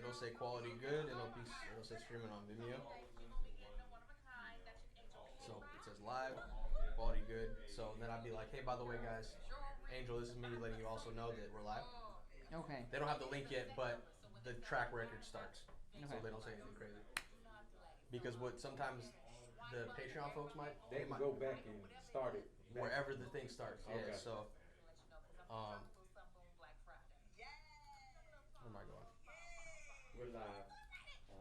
it'll say quality good, and it'll say streaming on Vimeo. So it says live, quality good. So then I'd be like, hey, by the way, guys, Angel, this is me letting you also know that we're live. Okay. They don't have the link yet, but the track record starts, so Okay. they don't say anything crazy. Because what sometimes the Patreon folks might They can go back and start it back. wherever the thing starts. Yeah. Okay. So, where am I going? We're live.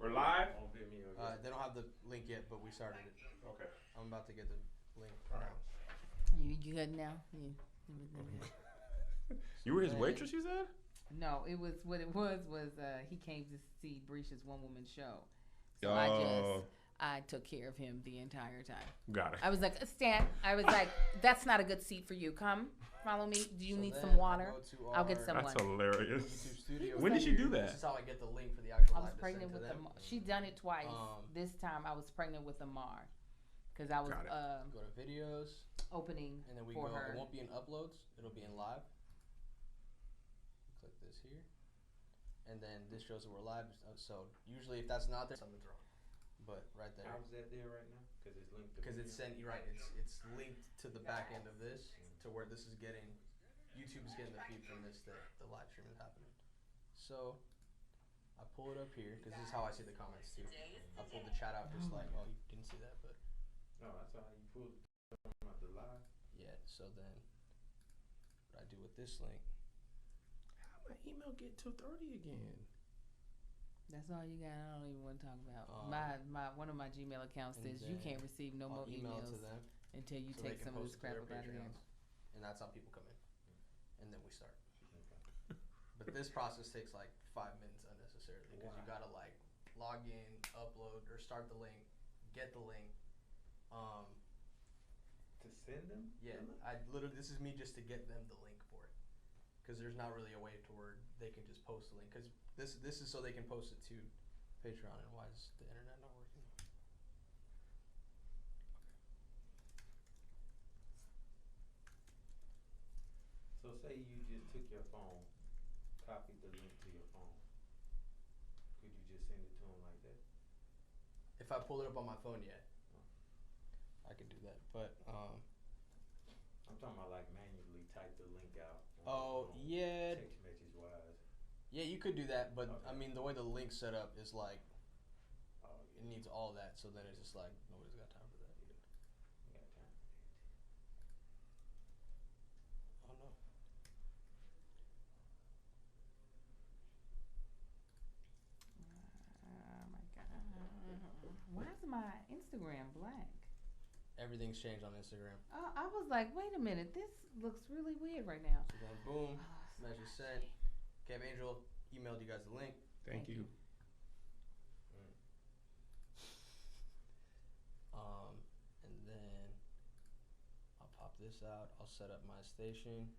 We're live? On Vimeo. They don't have the link yet, but we started it. Okay. I'm about to get the link All right. now. You good now? You were his Man. waitress, you said? No, it was what it was he came to see Brisha's one woman show. So I took care of him the entire time. Got it. I was like, Stan, I was like, that's not a good seat for you. Come, follow me. Do you So need then some I water? go to I'll get our someone. That's hilarious. YouTube studio. When did she do This that? is how I get the link for the actual I was live to pregnant send with to them. She done it twice. Um, This time I was pregnant with Amar. Because I was Got it. Go to videos, opening and then we for go. her. It won't be in uploads. It'll be in live. Click this here, and then this shows that we're live. So usually, if that's not there, something's wrong. But right there, How's that there right now? Because it's linked to because it's Vimeo? sent. You're right. It's linked to the back end of this, to where this is getting. YouTube is getting the feed from this that the live stream is happening. So I pull it up here because this is how I see the comments too. I pulled the chat out just like, oh, you didn't see that, but No, that's how you pull it out the live. yeah. So then, what I do with this link? How my email get 230 again? That's all you got. I don't even want to talk about. Um, my one of my Gmail accounts and says you then can't receive no I'll more email it emails to them, until you so they take can some of post this it to crap their up out of here. Patreons, and that's how people come in, and then we start. Okay. But this process takes like 5 minutes unnecessarily because you gotta like log in, upload, or start the link, get the link. To send them? Yeah, I literally this is me just to get them the link for it, because there's not really a way to where they can just post the link. Because this is so they can post it to Patreon. And why is the internet not working? So say you just took your phone, copied the link to your phone. Could you just send it to them like that? If I pull it up on my phone, yeah, I can do that. But I'm talking about like manually type the link out. on your oh phone, yeah, Text message wise. yeah, you could do that. But I Okay. mean, the way the link's set up is like Oh it yeah. needs all that. So then it's just like nobody's got time for that. Got time. Oh no. Oh my god! Why is my Instagram black? Everything's changed on Instagram. Oh, I was like, wait a minute, this looks really weird right now. So then boom, Oh, message sent. Kev Angel emailed you guys the link. Thank you. And then I'll pop this out. I'll set up my station.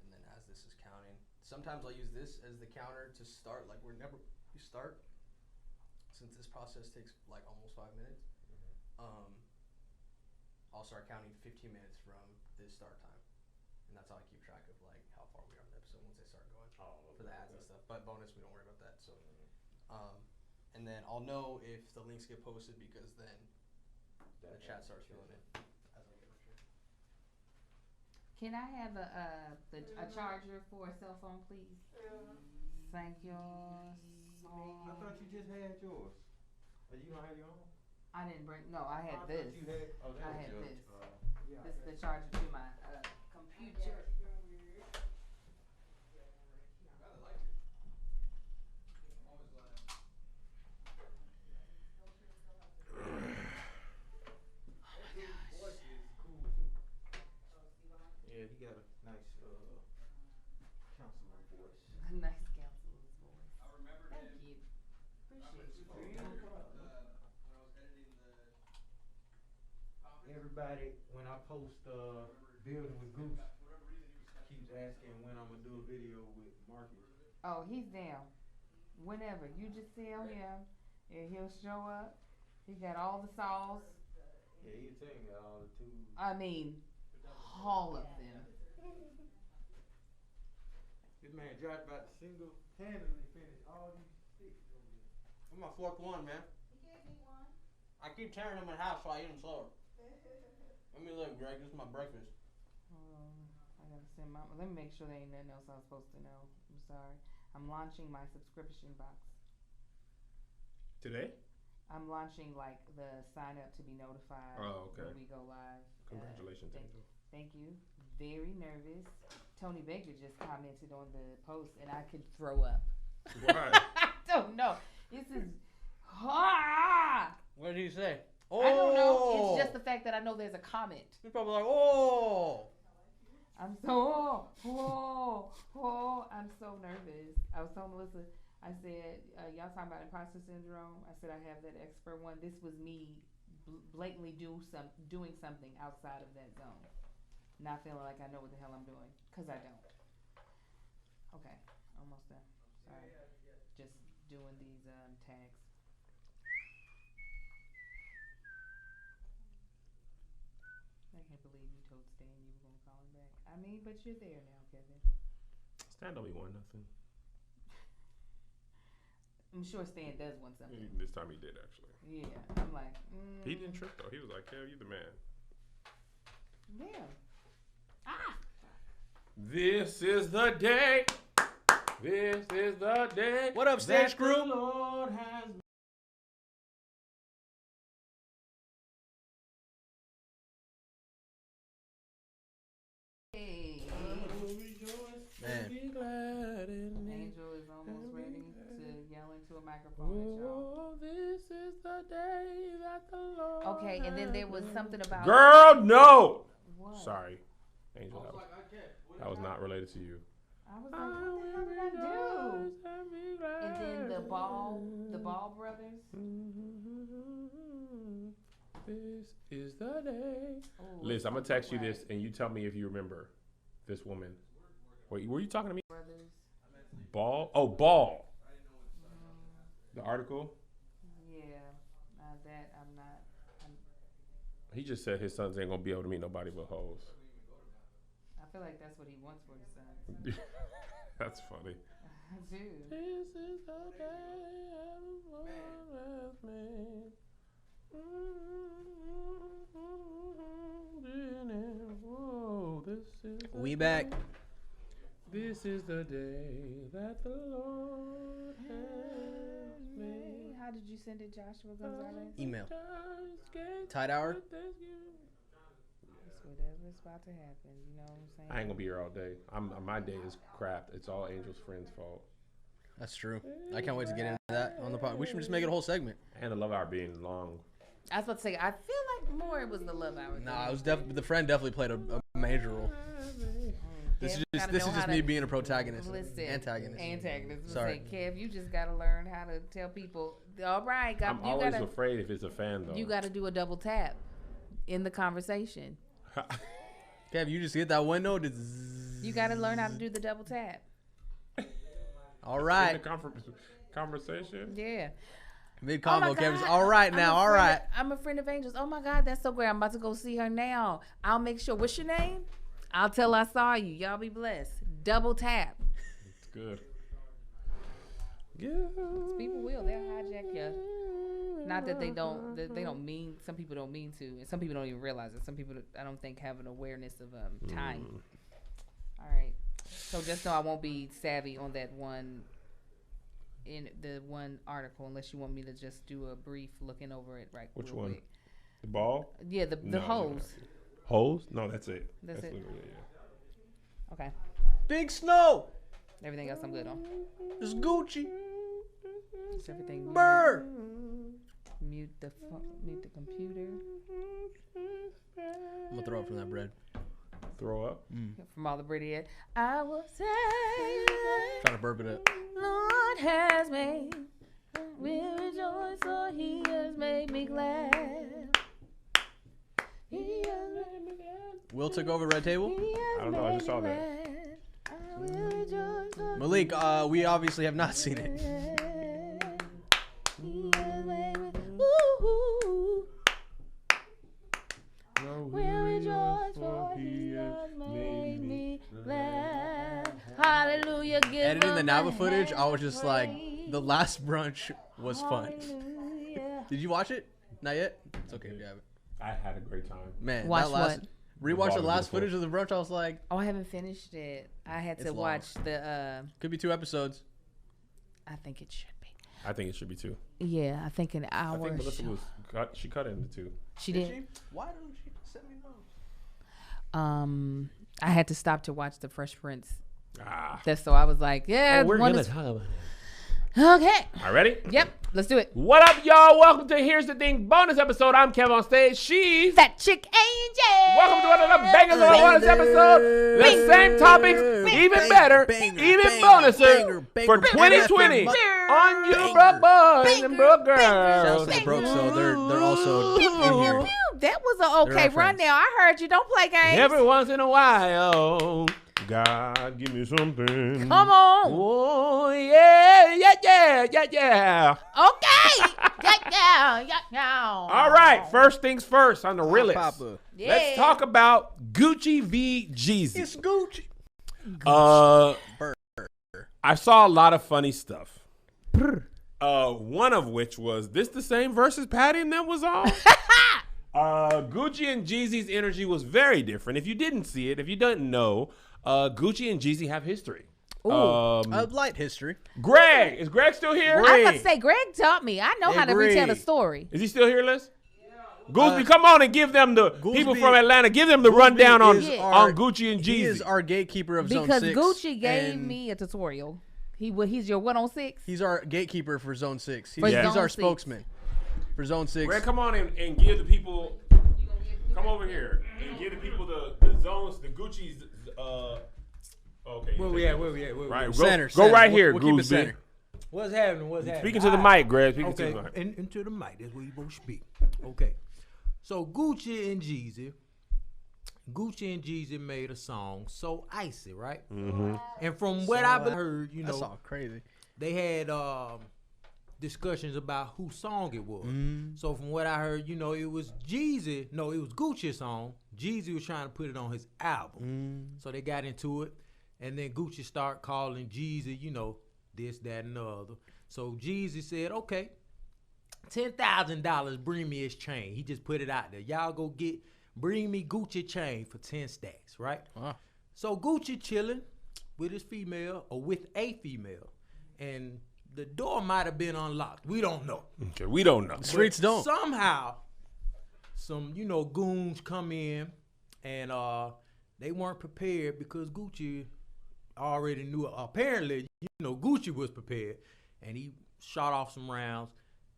And then as this is counting, sometimes I'll use this as the counter to start. Like whenever we start, since this process takes like almost 5 minutes, I'll start counting 15 minutes from this start time. And that's how I keep track of like how far we are in the episode once they start going Oh, for the ads and okay. stuff. But bonus, we don't worry about that. So, and then I'll know if the links get posted because then the chat starts filling in as I get richer. Can I have a charger for a cell phone, please? Thank you. I thought you just had yours. Oh, you don't have your own? I didn't bring. No, I had thought this. You had, oh, that I was had yours. this. Yeah. This is the charger to my computer. Yeah, he got a nice counselor voice. A nice counselor's voice. Thank you. Appreciate you. Everybody, when I post building with Goose, keeps asking when I'm gonna do a video with Marcus. Oh, he's down. Whenever you just tell him, and he'll show up. He got all the saws. Yeah, he tell me all the tools. I mean, all of them. This man Josh about to single-handedly finish all these sticks over there. I'm my fourth one, man. You gave me one. I keep tearing them in half so I eat them slower. Let me look, Greg. This is my breakfast. I gotta send my. Let me make sure there ain't nothing else I'm supposed to know. I'm sorry. I'm launching my subscription box. Today? I'm launching like the sign up to be notified Oh, okay. when we go live. Congratulations, Angel. Thank you. Very nervous. Tony Baker just commented on the post, and I could throw up. Why? I don't know. This is hard. What did he say? I don't know. It's just the fact that I know there's a comment. He's probably like, oh. I'm so I'm so nervous. I was telling Melissa, I said, y'all talking about imposter syndrome. I said I have that expert one. This was me blatantly doing something outside of that zone, not feeling like I know what the hell I'm doing, because I don't. Okay, almost done. Sorry, just doing these tags. I can't believe you told Stan you were gonna call him back. I mean, but you're there now, Kevin. Stan don't be wanting nothing. I'm sure Stan does want something. This time he did, actually. Yeah, I'm like, He didn't trip, though. He was like, Kev, you the man. Yeah. Ah! This is the day. This is the day. What up, stage that crew? the Lord has Hey. Man. be glad in it. Angel is almost ready to yell into a microphone at y'all. Oh, this is the day that the Lord Okay, and then there was has something made. about Girl, no. what? Sorry, Angel. That was not related to you. I was like, what the hell did I do? And then the Ball brothers. This is the day. Ooh, Liz, I'm gonna something text you like this, and you tell me if you remember this woman. Wait, were you talking to me? Brothers. Ball? Oh, Ball. The article. Yeah, that I'm not. He just said his sons ain't gonna be able to meet nobody but hoes. I feel like that's what he wants for his son. That's funny. Dude. This is the day the Lord has made. Whoa, this is the We back. This is the day that the Lord has made. How did you send it, Joshua Gonzalez? Email. Tide hour. It's whatever's about to happen. You know what I'm saying? I ain't gonna be here all day. My day is crap. It's all Angel's friend's fault. That's true. I can't wait to get into that on the pod. We should just make it a whole segment. And the love hour being long. I was about to say, I feel like more it was the love hour. Nah, it was definitely the friend definitely played a major role. This is just me being a protagonist. Listen, Antagonist. Sorry, Kev, you just gotta learn how to tell people. All right, I'm you always gotta, afraid if it's a fan though. you gotta do a double tap in the conversation. Kev, you just hit that window. You gotta learn how to do the double tap. All In right. the conversation. Yeah. Mid combo, Oh my Kevin's God, all right I'm now. a All friend right. of- I'm a friend of Angel's. Oh my God, that's so great. I'm about to go see her now. I'll make sure. What's your name? I'll tell I saw you. Y'all be blessed. Double tap. It's good. People will. They'll hijack you. Not that they don't mean. Some people don't mean to, and some people don't even realize it. Some people, I don't think, have an awareness of time. All right. So just know I won't be savvy on that one. In the one article, unless you want me to just do a brief looking over it right. Which real one? quick. The ball? Yeah, the No, hose. Hose? No, that's it. That's it. literally it, yeah. Okay. Big Snow. Everything else I'm good on. It's Gucci. It's everything. muted. Bird. Mute the computer. I'm gonna throw up from that bread. Throw up? From all the Brit. I will say, Trying to burp it up. Lord has made. We'll rejoice, for He has made me glad. He has made me glad. Will took over Red Table. He has I don't know, I just made saw me that. glad. I will rejoice, for Malik, we obviously have not seen it. He has made me. Ooh. We'll rejoice, for He has made me glad. Hallelujah, editing the Nava gonna footage, I was have just like, praise. the last brunch was fun. Hallelujah. Did you watch it? Not yet? It's okay if you haven't. I had a great time. Man, Watch that last, rewatch Ball the is last beautiful. footage of the brunch, I was like, Oh, I haven't finished it. I had to It's long. watch the. could be 2 episodes. I think it should be. I think it should be 2. Yeah, I think an I hour. think Melissa was she cut it into 2. She did. Why don't she send me those? I had to stop to watch the Fresh Prince. Ah. That's so I was like, yeah, we're one gonna is- talk about it. okay. All right, ready? Yep, let's do it. What up, y'all? Welcome to Here's the Thing bonus episode. I'm Kev on stage. She's That chick Angel. welcome to another Bangers on bonus episode. The same topics, even better, even bonuser for 2020 on you, broke boys and broke Shouts girls. to the Brooks, though. They're also in here. That was an They're okay our run friends. now. I heard you don't play games. Every once in a while, God, give me something. Come on. Oh, yeah, yeah, yeah, yeah, yeah. Okay. yeah. All right, first things first on the realest. Papa. Yeah. Let's talk about Gucci v. Jeezy. It's Gucci. I saw a lot of funny stuff. One of which was this the same versus Patty and them was on? Gucci and Jeezy's energy was very different. If you didn't see it, if you didn't know, Gucci and Jeezy have history. Light history. Greg, is Greg still here? I was about to say, Greg taught me. I know how to retell a Greg. story. Is he still here, Liz? Gooseby, come on and give them the people Gooseby- from Atlanta. Give them the rundown on, is Yeah. on Gucci and Jeezy. He is our gatekeeper of Zone Because 6. Gucci gave and me a tutorial. He's your 106. He's our gatekeeper for Zone 6. He's, For he's Zone our 6. spokesman for Zone 6. Greg, come on and give the people. Come over here and give the people the zones, the Gucci's. Okay. Where we at? Right. Go, Center, go center. right We'll- here, we'll keep it Gooseby. center. What's happening? Speaking to the mic, Greg. Speaking to Okay, the mic. into the mic. That's where you both speak. Okay. So Gucci and Jeezy made a song, So Icy, right? Mm-hmm. And from what I've heard, That's all crazy. they had discussions about whose song it was. So from what I heard, it was Jeezy. No, it was Gucci's song. Jeezy was trying to put it on his album. So they got into it. And then Gucci started calling Jeezy, this, that, and the other. So Jeezy said, okay, $10,000, bring me his chain. He just put it out there. Y'all go bring me Gucci chain for 10 stacks, right? Wow. So Gucci chilling with his female or with a female. And the door might have been unlocked. We don't know. Okay, we don't know. Streets But don't. Somehow, some, goons come in and they weren't prepared because Gucci already knew. Apparently, Gucci was prepared and he shot off some rounds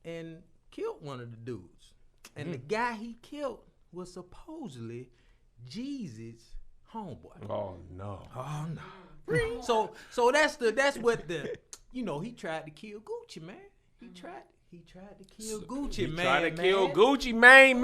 and killed one of the dudes. And the guy he killed was supposedly Jeezy's homeboy. Oh no. Oh no. So that's what the he tried to kill Gucci, man. He tried to kill Gucci, man. Tried to kill Gucci, man.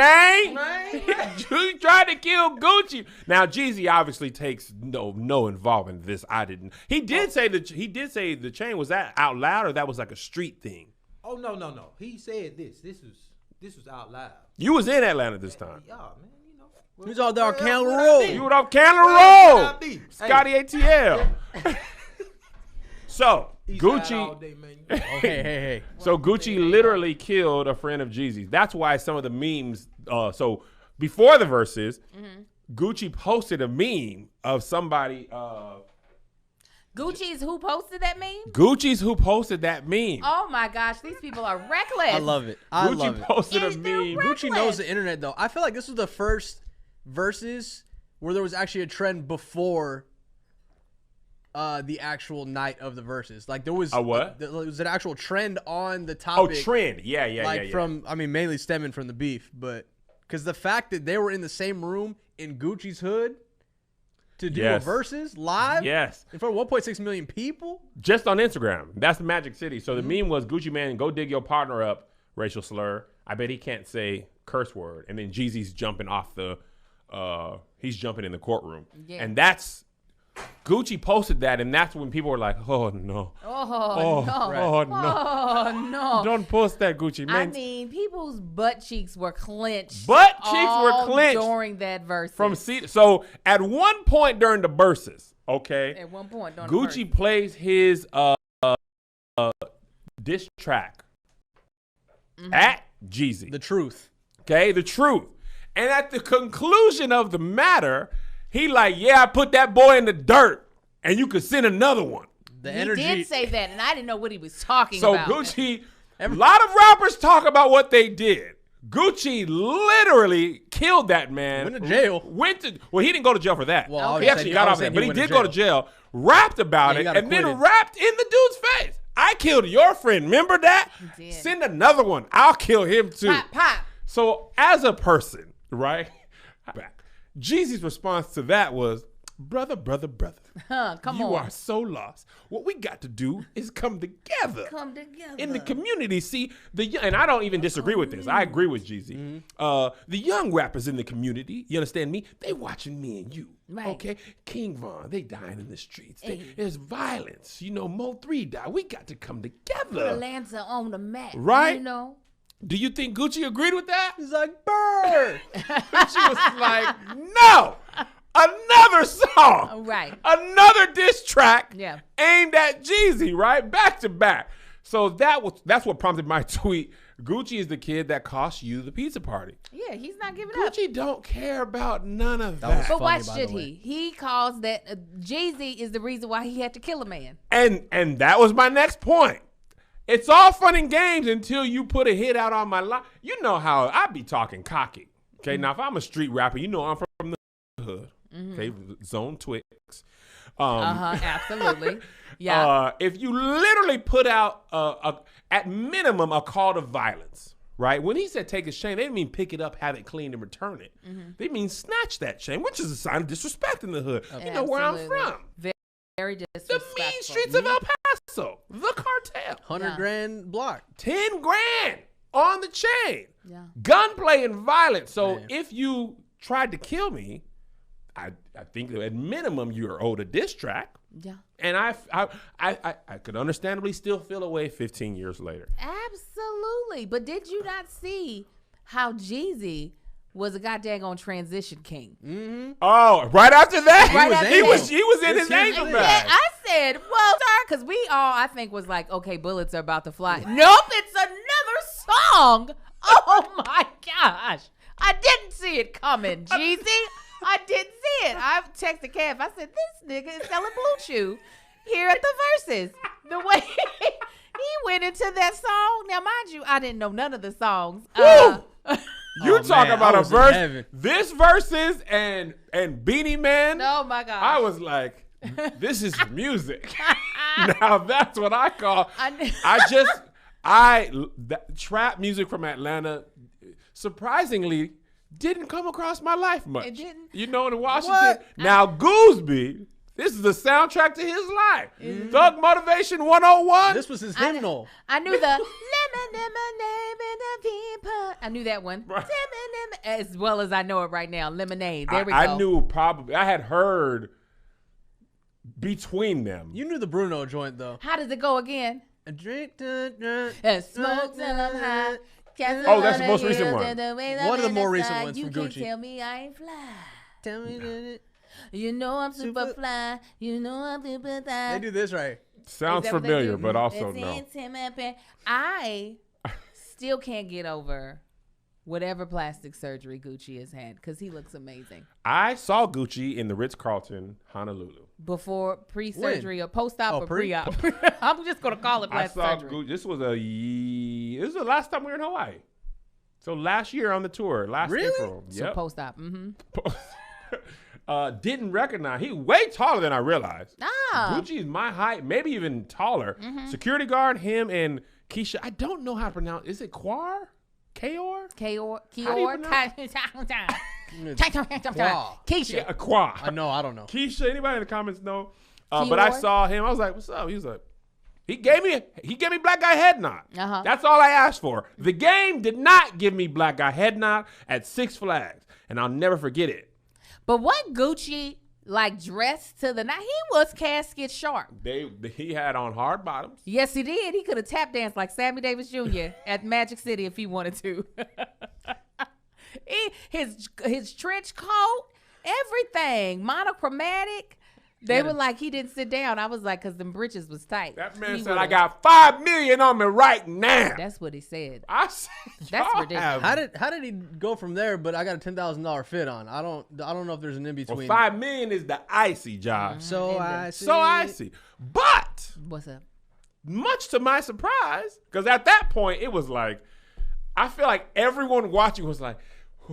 You tried to kill Gucci. Now Jeezy obviously takes no involvement in this. I didn't. He did say the chain was that out loud or that was like a street thing. Oh no. He said this. This was out loud. You was in Atlanta this time. Yeah, man. He was out there on where Candle would I Road. be? You were off Candle Where would I Road. be? Scotty ATL. So East side all Gucci. day, man. Oh, hey. So Gucci literally killed a friend of Jeezy's. That's why some of the memes. So before the verses, Gucci posted a meme of somebody. Gucci's who posted that meme? Gucci's who posted that meme. Oh my gosh, these people are reckless. I love it. I Gucci love it. posted a Is there meme. Gucci knows the internet, though. I feel like this was the first verses where there was actually a trend before the actual night of the verses. Like there was A what? There was an actual trend on the topic. Oh, trend. Yeah. Like from, mainly stemming from the beef, but because the fact that they were in the same room in Gucci's hood to do a Yes. verses live Yes. in front of 1.6 million people. Just on Instagram. That's the Magic City. So the meme was Gucci Man, go dig your partner up, racial slur. I bet he can't say curse word. And then Jeezy's jumping off he's jumping in the courtroom. Yeah. And that's, Gucci posted that, and that's when people were like, oh no. Oh, no. Oh no. Oh, no. Don't post that, Gucci I man. mean, people's butt cheeks were clenched. Butt cheeks were all clenched during that verse. So at one point during the verses, Okay. At one point, don't Gucci plays his diss track at Jeezy. The truth. Okay, the truth. And at the conclusion of the matter, he like, yeah, I put that boy in the dirt, and you could send another one. The He energy. did say that, and I didn't know what he was talking So about. Gucci, a lot of rappers talk about what they did. Gucci literally killed that man. Went to jail. Well, he didn't go to jail for that. Well, Okay. He actually got off that, but he did go to jail. Rapped about Yeah, he it, got and then acquitted. rapped in the dude's face. I killed your friend. Remember that? He did. Send another one. I'll kill him too. Pop, pop. So as a person, right? Jeezy's response to that was, brother. Come You on. are so lost. What we got to do is come together. Come together. In the community, see and I don't even disagree with this. I agree with Jeezy. The young rappers in the community, you understand me? They watching me and you. Right. Okay, King Von, they dying in the streets. Hey. There's violence. You know, Mo3 died. We got to come together. Atlanta on the map. Right? You know? Do you think Gucci agreed with that? He's like, bird. Gucci was like, no, another song. Right. Another diss track Yeah. aimed at Jeezy, right? Back to back. So that's what prompted my tweet. Gucci is the kid that cost you the pizza party. Yeah, he's not giving up. Gucci don't care about none of That was that. But why funny, by the should way. he? He calls that Jeezy is the reason why he had to kill a man. And that was my next point. It's all fun and games until you put a hit out on my line. You know how I be talking cocky. Okay, now if I'm a street rapper, you know I'm from the hood. Okay, Zone Twix. Absolutely. Yeah. If you literally put out at minimum a call to violence, right? When he said take his chain, they didn't mean pick it up, have it cleaned, and return it. They mean snatch that chain, which is a sign of disrespect in the hood. You know where I'm Absolutely. from. Very The disrespectful. mean streets of El Paso, the cartel. 100 Yeah. grand block. 10 grand on the chain. Yeah. Gunplay and violence. So Man. if you tried to kill me, I think that at minimum you're owed a diss track. Yeah. And I could understandably still feel away 15 years later. Absolutely. But did you not see how Jeezy was a goddamn on transition king? Oh, right after that, Right after he that. was in It's his huge. angel Yeah, bag. I said, well, sir, because we all, I think, was like, okay, bullets are about to fly. Nope, it's another song. Oh my gosh. I didn't see it coming, Jeezy. I didn't see it. I texted Kev. I said, this nigga is selling Blue Chew here at the Verses. The way he went into that song. Now, mind you, I didn't know none of the songs. You Oh, talk man, about I a was in verse. heaven. This verses and Beanie Man. Oh my gosh. I was like, this is music. Now that's what I call. That trap music from Atlanta, surprisingly, didn't come across my life much. It didn't? You know, in Washington. What? Now Gooseby, this is the soundtrack to his life. Thug Motivation 101. This was his hymnal. I knew the lemon in the people. I knew that one. Right. Lemon, as well as I know it right now. Lemonade. There we go. I knew probably. I had heard between them. You knew the Bruno joint, though. How does it go again? A drink, And smoke till I'm high. Oh, that's the most recent one. One of the more recent ones you from can't Gucci. tell me I ain't fly. Tell me that You know I'm super Super- fly. You know I'm super fly. they do this right. Sounds Is that what they familiar, do? but also It's no. intimate. I still can't get over whatever plastic surgery Gucci has had because he looks amazing. I saw Gucci in the Ritz-Carlton, Honolulu. Before pre-surgery or post-op Oh, or pre? pre-op. I'm just gonna call it I plastic saw surgery. Gucci. This was the last time we were in Hawaii. So last year on the tour, last Really? April. So Yep. post-op. Didn't recognize. He way taller than I realized. Ah. Gucci's my height, maybe even taller. Security guard, him and Keisha. I don't know how to pronounce. Is it Quar? Kaor? Kior. Wow. Keisha. Yeah, Quar. I know. I don't know. Keisha. Anybody in the comments know? But I Keyword? saw him. I was like, "What's up?" He was like, "He gave me black guy head nod. Uh-huh. That's all I asked for." The game did not give me black guy head nod at Six Flags, and I'll never forget it. But what Gucci like dressed to the night? He was casket sharp. He had on hard bottoms. Yes, he did. He could have tap danced like Sammy Davis Jr. at Magic City if he wanted to. His trench coat, everything, monochromatic. They were like, he didn't sit down. I was like, because them britches was tight. That man He said, "I would've- got $5 million on me right now." That's what he said. I said, That's "Y'all ridiculous. have- How did he go from there? But I got a $10,000 fit on. I don't know if there's an in Well, between. $5 million is the icy, Josh. So And I then- see. So icy. But What's up? much to my surprise, because at that point it was like, I feel like everyone watching was like,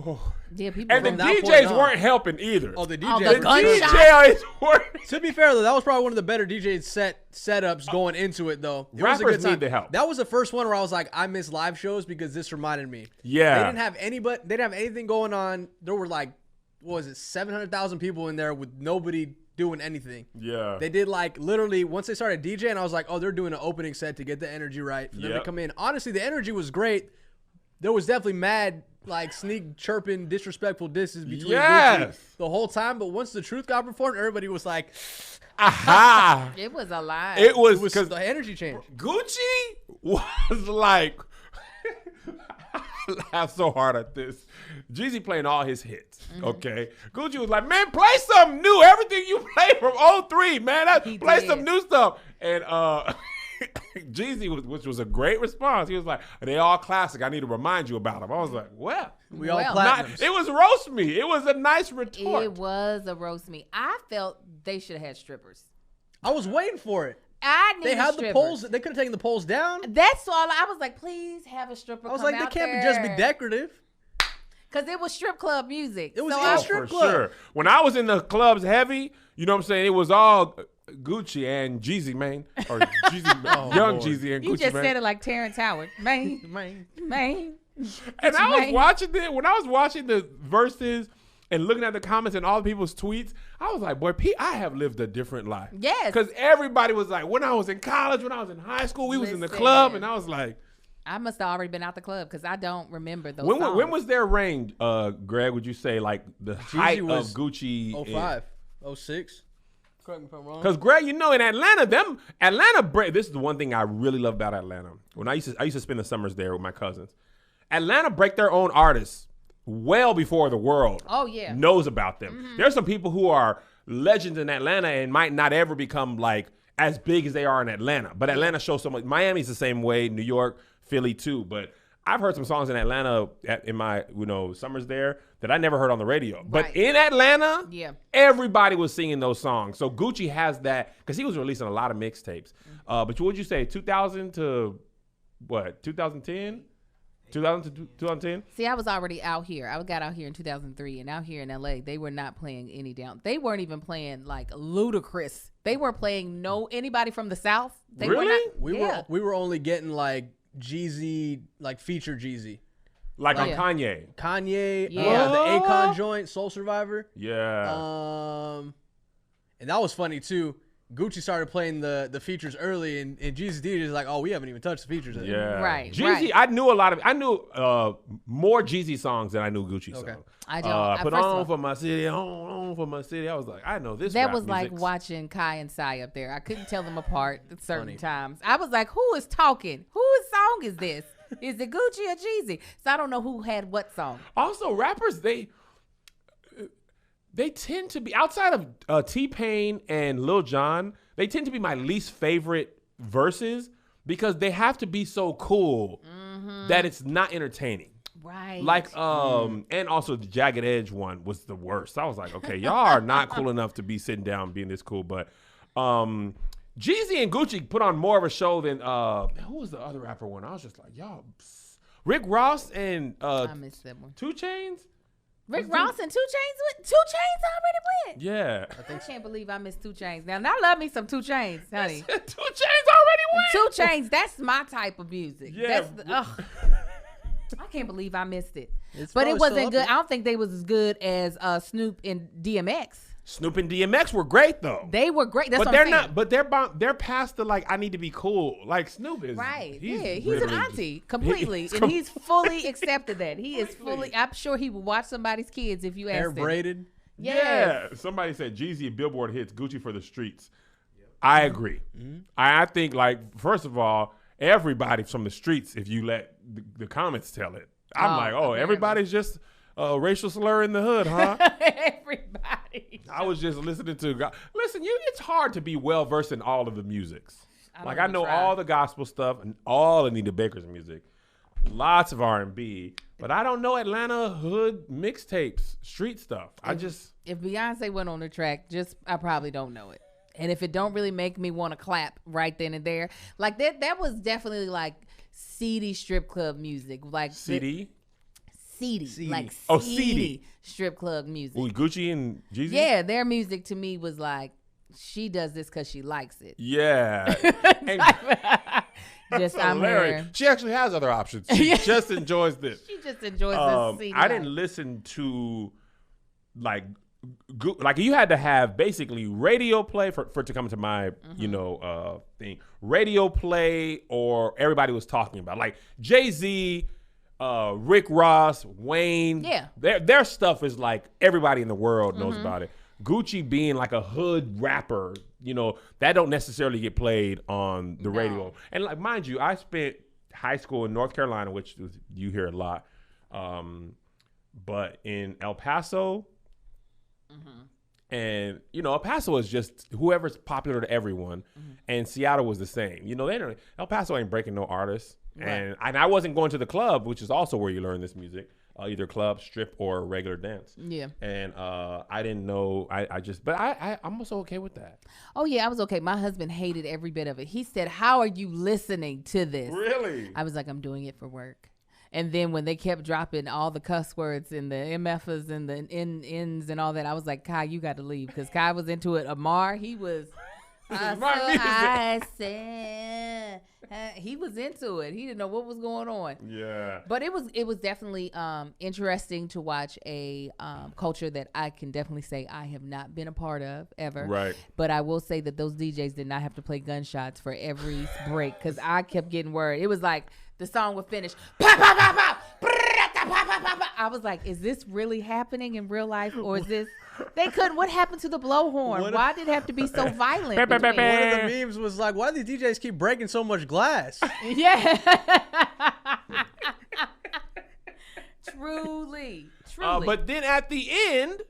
oh. Yeah, people. And the From that point DJs on. weren't helping either. Oh, the Oh, DJ. the the gunshot. DJs weren't. To be fair though, that was probably one of the better DJ setups going into it though. It was a Rappers good time. need the help. That was the first one where I was like, I miss live shows because this reminded me. Yeah. They didn't have they didn't have anything going on. There were like, what was it, 700,000 people in there with nobody doing anything. Yeah. They did like literally once they started DJing, I was like, oh, they're doing an opening set to get the energy right for them to Yep. come in. Honestly, the energy was great. There was definitely mad like sneak chirping, disrespectful disses between Yes. Gucci the whole time. But once the truth got performed, everybody was like, Aha. It was a lie. It was it was because the energy change. Gucci was like, I laugh so hard at this. Jeezy playing all his hits, okay? Gucci was like, man, play something new. Everything you played from 03, man. He Play did. some new stuff. And Jeezy, which was a great response. He was like, they all classic. I need to remind you about them. I was like, well. We all Well, platinums. It was roast me. It was a nice retort. It was a roast me. I felt they should have had strippers. I was waiting for it. I need They had the strippers. polls. They could have taken the polls down. That's all. I was like, please have a stripper. I was come like, they out can't just be there. decorative. Because it was strip club music. It was so in I- a strip For club. sure. When I was in the clubs heavy, you know what I'm saying? It was all Gucci and Jeezy, man. Or Jeezy, young Lord. Jeezy and You Gucci, just man. said it like Terrence Howard. Man, man. And I was man. watching it when I was watching the verses and looking at the comments and all the people's tweets. I was like, boy, Pete, I have lived a different life. Yes. Because everybody was like, when I was in college, when I was in high school, we was in the Listen. club, and I was like, I must have already been out the club because I don't remember those when songs. was their range, Greg? Would you say like the height of was Gucci? 05, 06. Correct me if I'm wrong. Because Greg, you know, in Atlanta break. This is the one thing I really love about Atlanta. When I used to spend the summers there with my cousins. Atlanta break their own artists well before the world Oh, yeah. knows about them. There's some people who are legends in Atlanta and might not ever become like as big as they are in Atlanta. But Atlanta shows so much. Miami's the same way. New York, Philly too. But I've heard some songs in Atlanta in my summers there that I never heard on the radio. But Right. in Atlanta, Yeah. everybody was singing those songs. So Gucci has that because he was releasing a lot of mixtapes. But what would you say, 2000 to what? 2010? 2000 to 2010? See, I was already out here. I got out here in 2003, and out here in LA, they were not playing any down. They weren't even playing like Ludacris. They weren't playing anybody from the South. They Really? Were not, We were only getting like Jeezy, like feature Jeezy. Like on Yeah. Kanye. Kanye, Yeah. the Akon joint, Soul Survivor. Yeah. And that was funny too. Gucci started playing the features early, and Jeezy's DJ is like, oh, we haven't even touched the features. Yet. Yeah. Right, Jeezy, right. I knew more Jeezy songs than I knew Gucci songs. Okay. I don't. Put first of on all, for my city, on for my city. I was like, I know this. that rap was like music's- watching Kai and Sai up there. I couldn't tell them apart at certain Funny. times. I was like, who is talking? Whose song is this? Is it Gucci or Jeezy? So I don't know who had what song. Also, rappers they tend to be outside of T-Pain and Lil Jon. They tend to be my least favorite verses because they have to be so cool that it's not entertaining. Right. Like and also the Jagged Edge one was the worst. I was like, okay, y'all are not cool enough to be sitting down being this cool. But Jeezy and Gucci put on more of a show than who was the other rapper one? I was just like, y'all, Rick Ross and I missed that one. 2 Chainz. Rick Ross and 2 Chainz. 2 Chainz already went. Yeah, I can't believe I missed 2 Chainz. Now I love me some 2 Chainz, honey. 2 Chainz already went. 2 Chainz, that's my type of music. Yeah. Ugh. I can't believe I missed it. It's But probably it still wasn't up good. there. I don't think they was as good as Snoop and DMX. Snoop and DMX were great though. They were great. That's but what they're I'm saying. not. But they're past the like. I need to be cool. Like Snoop is. Right. He's an literally auntie just- completely. He's And he's fully accepted that. He is fully, I'm sure he would watch somebody's kids if you Hair asked him. braided. Yes. Yeah. Somebody said Jeezy Billboard hits Gucci for the streets. I agree. I think like first of all, everybody from the streets. If you let the comments tell it, I'm Oh, like, oh, apparently. everybody's just racial slur in the hood, huh? Everybody. I was just listening to. Listen, it's hard to be well versed in all of the musics. I I know all the gospel stuff and all Anita Baker's music, lots of R&B, but I don't know Atlanta hood mixtapes, street stuff. If Beyonce went on the track, I probably don't know it. And if it don't really make me want to clap right then and there, like that was definitely like seedy strip club music, like CD. Seedy, like Oh, seedy seedy. strip club music. Ooh, Gucci and Jeezy? Yeah, their music to me was like, she does this because she likes it. Yeah. And Just I'm hilarious. here. She actually has other options. She just enjoys this. She just enjoys this seedy. I didn't life. listen to like you had to have basically radio play for it to come to my thing. Radio play or everybody was talking about like Jay-Z, Rick Ross, Wayne. Yeah. Their stuff is like everybody in the world knows about it. Gucci being like a hood rapper, that don't necessarily get played on the radio. And like, mind you, I spent high school in North Carolina, which you hear a lot. But in El Paso, and El Paso is just whoever's popular to everyone, and Seattle was the same. El Paso ain't breaking no artists, right. and I wasn't going to the club, which is also where you learn this music. Either club, strip, or regular dance. Yeah. And I didn't know. But I'm also okay with that. Oh, yeah, I was okay. My husband hated every bit of it. He said, how are you listening to this? Really? I was like, I'm doing it for work. And then when they kept dropping all the cuss words and the MFs and the N's and all that, I was like, Kai, you got to leave. Because Kai was into it. Amar, he was. I said. He was into it. He didn't know what was going on. Yeah. But it was definitely interesting to watch a culture that I can definitely say I have not been a part of ever. Right. But I will say that those DJs did not have to play gunshots for every break because I kept getting worried. It was like the song would finish. Pop, pop, pop, pop. I was like, is this really happening in real life or is this? They couldn't. What happened to the blowhorn? Why did it have to be so violent? One of the memes was like, why do these DJs keep breaking so much glass? Yeah. Truly. But then at the end,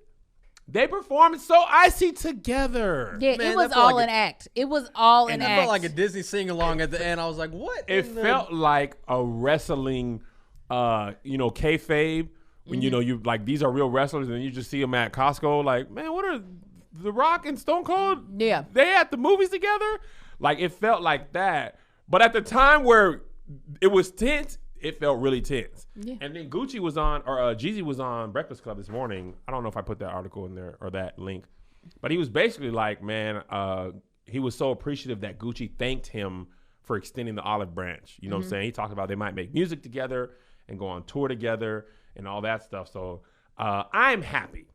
they performed So Icy together. Yeah, man, it was all an act. It was all an act. And it felt like a Disney sing-along at the end. I was like, what? It felt like a wrestling, kayfabe. When you like these are real wrestlers and you just see them at Costco, like, man, what are The Rock and Stone Cold? Yeah, they had the movies together. Like it felt like that, but at the time where it was tense, it felt really tense. Yeah. And then Gucci was on, or Jeezy was on Breakfast Club this morning. I don't know if I put that article in there or that link, but he was basically like, man, he was so appreciative that Gucci thanked him for extending the olive branch. You know what I'm saying? He talked about they might make music together and go on tour together and all that stuff. So I'm happy.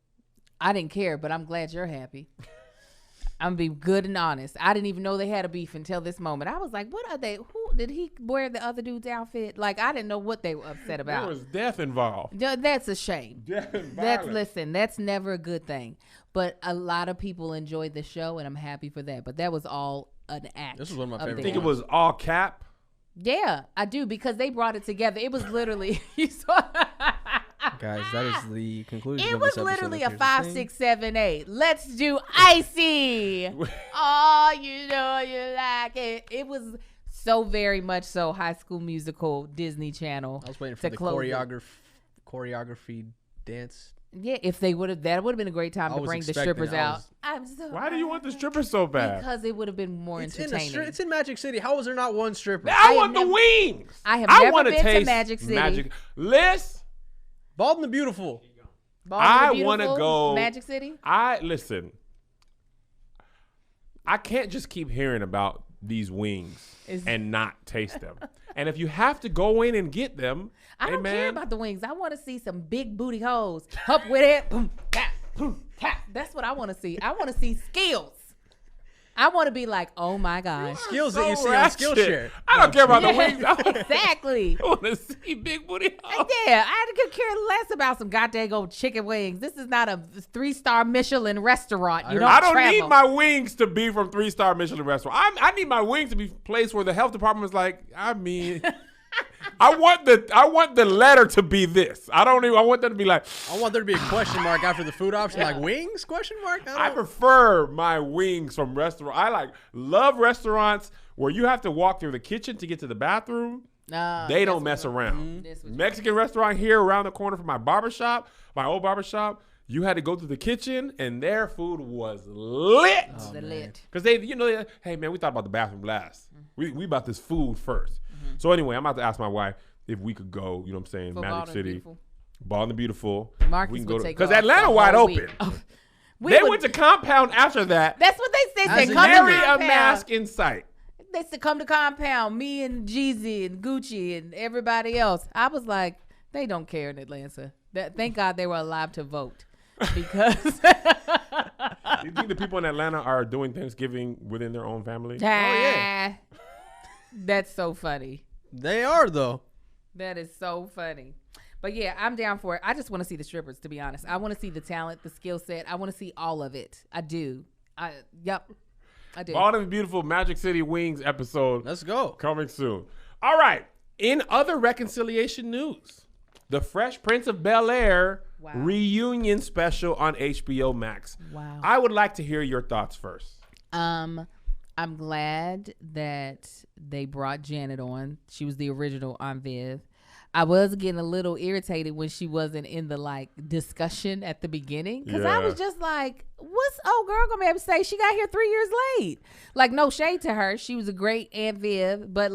I didn't care, but I'm glad you're happy. I'm gonna be good and honest. I didn't even know they had a beef until this moment. I was like, what are they? Who did he wear the other dude's outfit? Like, I didn't know what they were upset about. There was death involved. That's a shame. Death and violence. That's never a good thing. But a lot of people enjoyed the show, and I'm happy for that. But that was all an act. This was one of my favorite. I think it was all cap. Yeah, I do, because they brought it together. It was literally you saw. Guys, that is the conclusion. It of was this literally a episode. 5, 6, 7, 8. Let's do Icy. Oh, you know you like it. It was so very much so High School Musical, Disney Channel. I was waiting for the choreography dance. Yeah, if they would have, that would have been a great time to bring the strippers out. Why do you want the strippers so bad? Because it would have been more entertaining. It's in Magic City. How was there not one stripper? I want the wings. I have never been to Magic City. Liz. Bald and the Beautiful. I want to go. Magic City. Listen. I can't just keep hearing about these wings and not taste them. And if you have to go in and get them, I don't care about the wings. I want to see some big booty hoes. Up with it. Boom, tap, boom, tap. That's what I want to see. I want to see skills. I want to be like, oh my gosh. Skills that you see on Skillshare. I don't care about the wings. Exactly. I want to see big booty hoes. Yeah, I could care less about some goddamn old chicken wings. This is not a 3-star Michelin restaurant. I don't need my wings to be from 3-star Michelin restaurant. I need my wings to be a place where the health department is like, I mean, I want the letter to be this. I want them to be like, I want there to be a question mark after the food option, like wings? Question mark? I prefer my wings from restaurant. I love restaurants where you have to walk through the kitchen to get to the bathroom. They don't mess around. Mexican restaurant here around the corner from my barbershop, my old barbershop, you had to go through the kitchen and their food was lit. Because hey man, we thought about the bathroom last. We about this food first. So anyway, I'm about to ask my wife if we could go, you know what I'm saying, Magic City. Bald and Beautiful. Marcus we can would go take because off Atlanta the wide whole open. week. Oh, They went to Compound after that. That's what they said. As They a come to Carry a Compound. mask in sight. They said come to Compound. Me and Jeezy and Gucci and everybody else. I was like, they don't care in Atlanta. Thank God they were alive to vote. Because You think the people in Atlanta are doing Thanksgiving within their own family? yeah. That's so funny. They are, though. That is so funny. But yeah, I'm down for it. I just want to see the strippers, to be honest. I want to see the talent, the skill set. I want to see all of it. I do. I do. Bald and Beautiful Magic City Wings episode Let's go. coming soon. All right. In other reconciliation news, the Fresh Prince of Bel-Air Wow. reunion special on HBO Max. Wow. I would like to hear your thoughts first. I'm glad that they brought Janet on. She was the original Aunt Viv. I was getting a little irritated when she wasn't in the discussion at the beginning because I was just like, "What's old girl gonna be able to say? She got here 3 years late." No shade to her. She was a great Aunt Viv, but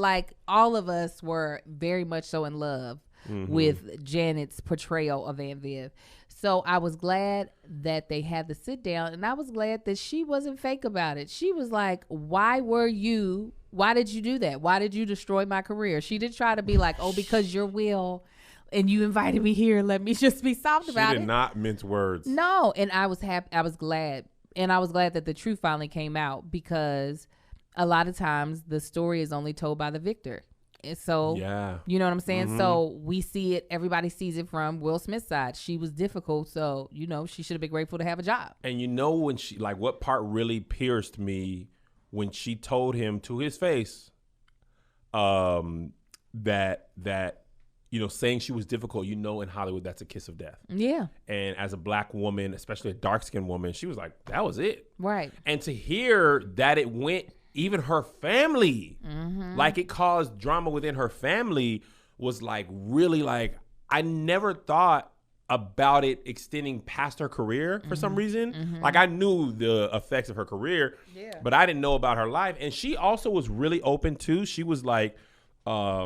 all of us were very much so in love with Janet's portrayal of Aunt Viv. So I was glad that they had the sit down, and I was glad that she wasn't fake about it. She was like, why did you do that? Why did you destroy my career? She didn't try to be like, oh, because your will and you invited me here. Let me just be soft about it. She did not mince words. No. And I was happy. I was glad. And I was glad that the truth finally came out because a lot of times the story is only told by the victor. And so, you know what I'm saying? So we see it, everybody sees it from Will Smith's side. She was difficult. So, she should have been grateful to have a job. And when she, what part really pierced me when she told him to his face that saying she was difficult, in Hollywood, that's a kiss of death. Yeah. And as a black woman, especially a dark-skinned woman, she was like, that was it. Right. And to hear that it went, even her family, it caused drama within her family was really I never thought about it extending past her career for some reason. I knew the effects of her career, but I didn't know about her life. And she also was really open too. She was like, I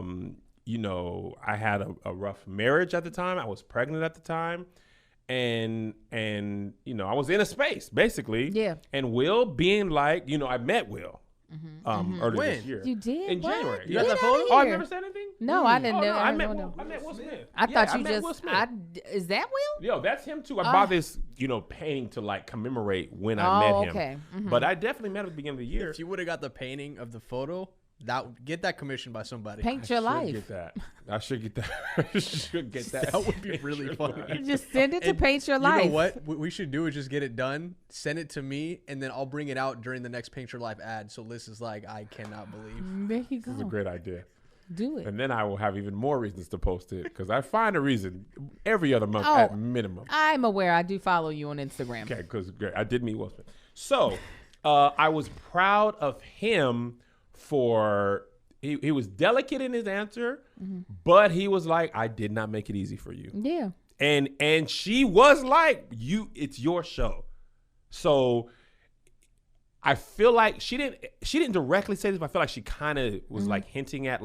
had a rough marriage at the time. I was pregnant at the time. And I was in a space basically. Yeah. And Will being like, I met Will. Earlier this year. You did? In What? January. You got that photo? Oh, I've never said anything? No, I didn't. No, I met know. Will Smith. I thought you met just. Will Smith. Is that Will? Yo, that's him too. I bought this, painting to commemorate when I met him. Okay. But I definitely met him at the beginning of the year. If you would have got the painting of the photo, get that commissioned by somebody. Paint your life. Get that. I should get that. I should get that. That would be really funny. Just send it to And Paint Your You Life. know what we should do is just get it done, send it to me, and then I'll bring it out during the next Paint Your Life ad. So Liz is like, I cannot believe. There you go. This is a great idea. Do it. And then I will have even more reasons to post it because I find a reason every other month Oh. at minimum. I'm aware. I do follow you on Instagram. Okay, because I did meet Will Smith. So I was proud of him for he was delicate in his answer, but he was like, I did not make it easy for you. Yeah. And she was like, it's your show. So I feel like she didn't directly say this, but I feel like she kind of was hinting at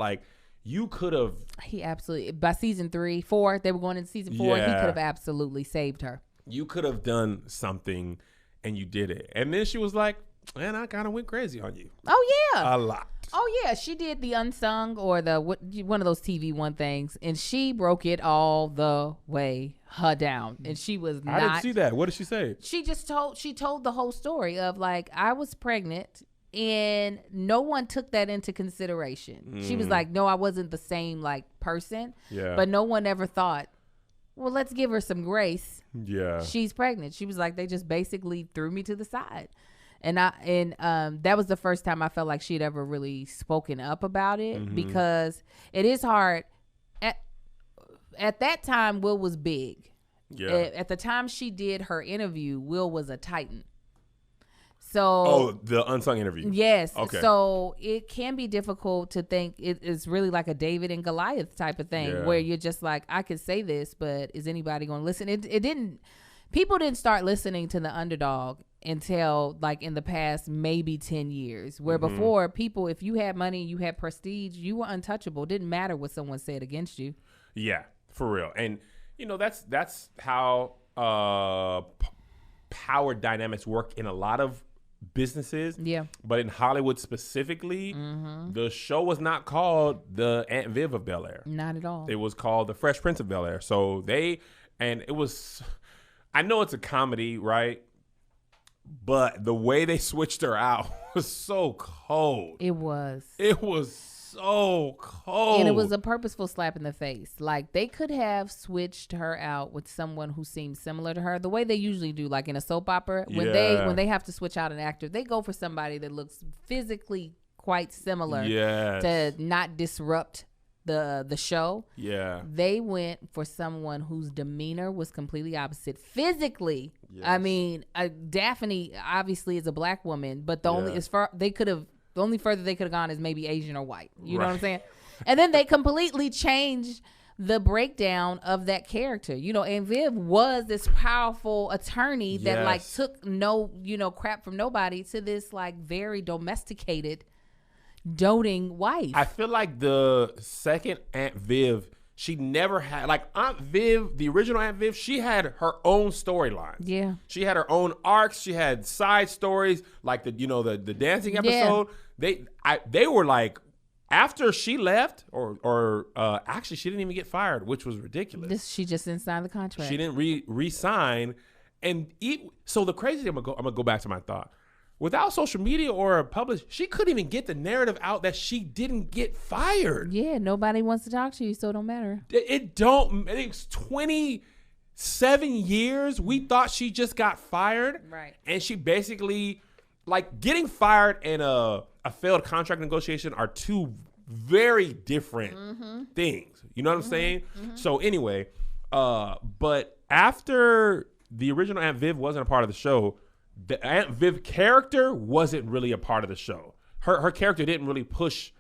you could have. He absolutely, by season 3, 4, they were going into season 4. He could have absolutely saved her. You could have done something and you did it. And then she was like, man, I kind of went crazy on you. Oh, yeah. A lot. Oh, yeah. She did the unsung or one of those TV One things, and she broke it all the way down. And she was not. I didn't see that. What did she say? She told the whole story of I was pregnant and no one took that into consideration. She was like, no, I wasn't the same person. Yeah. But no one ever thought, well, let's give her some grace. Yeah. She's pregnant. She was like, they just basically threw me to the side. And that was the first time I felt like she'd ever really spoken up about it because it is hard at that time, Will was big. Yeah. At the time she did her interview, Will was a titan. So the unsung interview. yes. Okay. So it can be difficult to think it's really like a David and Goliath type of thing, Yeah. where you're just like, I could say this, but is anybody going to listen? It didn't. People didn't start listening to the underdog until like in the past maybe 10 years, where before people, if you had money, you had prestige, you were untouchable. It didn't matter what someone said against you. Yeah, for real. And that's how power dynamics work in a lot of businesses. Yeah. But in Hollywood specifically, the show was not called the Aunt Viv of Bel Air. Not at all. It was called the Fresh Prince of Bel Air. So it was, I know it's a comedy, right? But the way they switched her out was so cold. It was. It was so cold. And it was a purposeful slap in the face. Like, they could have switched her out with someone who seemed similar to her, the way they usually do, like in a soap opera. When they have to switch out an actor, they go for somebody that looks physically quite similar to not disrupt the show. Yeah. They went for someone whose demeanor was completely opposite physically. Yes. I mean, Daphne obviously is a black woman, but the only the only further they could have gone is maybe Asian or white. You know what I'm saying? And then they completely changed the breakdown of that character. And Viv was this powerful attorney that like took no, crap from nobody, to this like very domesticated, doting wife. I feel like the second Aunt Viv, she never had, like Aunt Viv, the original Aunt Viv, she had her own storyline. Yeah. She had her own arcs. She had side stories, like the dancing episode. They were like, after she left, or actually she didn't even get fired, which was ridiculous. She just didn't sign the contract. She didn't re-sign, and so the crazy thing, I'm gonna go back to my thought. Without social media or a publish, she couldn't even get the narrative out that she didn't get fired. Yeah, nobody wants to talk to you, so it don't matter. It's 27 years. We thought she just got fired. Right. And she basically, like, getting fired and a failed contract negotiation are two very different things. You know what I'm saying? So anyway, but after the original Aunt Viv wasn't a part of the show, the Aunt Viv character wasn't really a part of the show. Her character didn't really push.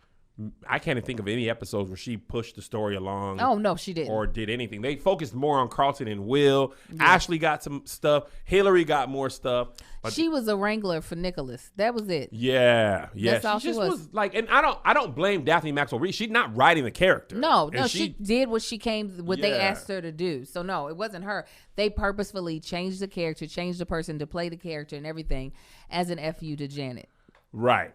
I can't even think of any episodes where she pushed the story along. Oh, no, she didn't. Or did anything. They focused more on Carlton and Will. Yeah. Ashley got some stuff. Hillary got more stuff. But she was a wrangler for Nicholas. That was it. Yeah. That's all she just was like, and I don't blame Daphne Maxwell Reid. She's not writing the character. No, she did what they asked her to do. So no, it wasn't her. They purposefully changed the character, changed the person to play the character and everything as an FU to Janet. Right.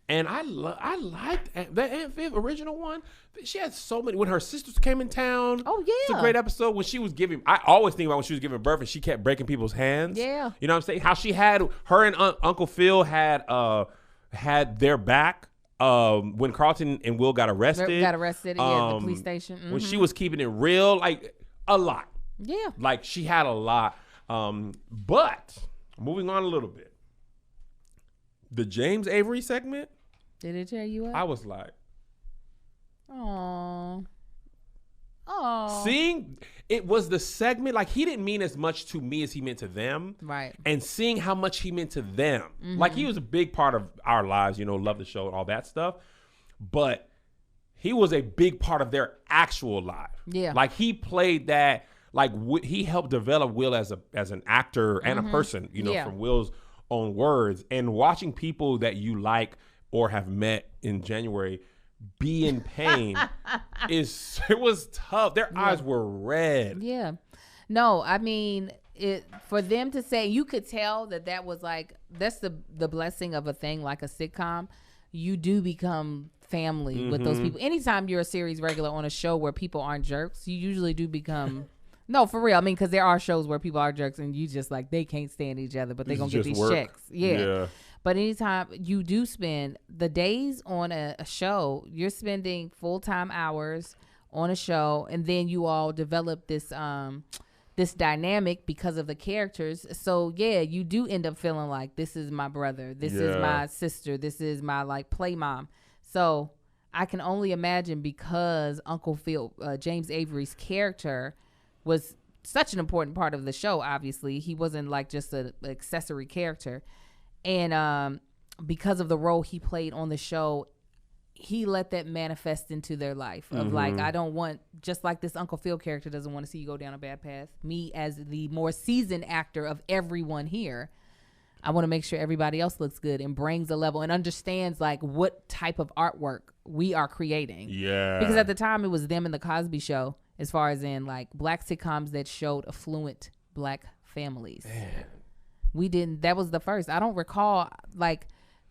And I liked that Aunt Viv original one. She had so many. When her sisters came in town. Oh, yeah. It's a great episode when she was giving. I always think about when she was giving birth and she kept breaking people's hands. Yeah. You know what I'm saying? How she had, her and Uncle Phil had their back when Carlton and Will got arrested. The police station. When she was keeping it real, like a lot. Yeah. Like she had a lot. But moving on a little bit. The James Avery segment. Did it tear you up? I was like, oh. Seeing it was the segment, like he didn't mean as much to me as he meant to them. Right. And seeing how much he meant to them. Like he was a big part of our lives, love the show and all that stuff. But he was a big part of their actual life. Yeah. Like he played that, like he helped develop Will as an actor and a person, from Will's own words. And watching people that you like or have met in January be in pain it was tough. Their eyes were red. Yeah. No, I mean, for them to say, you could tell that was like, that's the blessing of a thing like a sitcom. You do become family with those people. Anytime you're a series regular on a show where people aren't jerks, you usually do become no, for real. I mean, because there are shows where people are jerks and you just like, they can't stand each other, but they're going to get these checks. Yeah. But anytime you do spend the days on a show, you're spending full-time hours on a show, and then you all develop this this dynamic because of the characters. So yeah, you do end up feeling like this is my brother, this is my sister, this is my like play mom. So I can only imagine because Uncle Phil, James Avery's character was such an important part of the show. Obviously, he wasn't like just an accessory character, and because of the role he played on the show, he let that manifest into their life of like, I don't want, just like this Uncle Phil character doesn't want to see you go down a bad path. Me as the more seasoned actor of everyone here, I want to make sure everybody else looks good and brings a level and understands like what type of artwork we are creating. Yeah. Because at the time it was them and the Cosby Show, as far as in like black sitcoms that showed affluent black families. Man. We didn't, that was the first. I don't recall like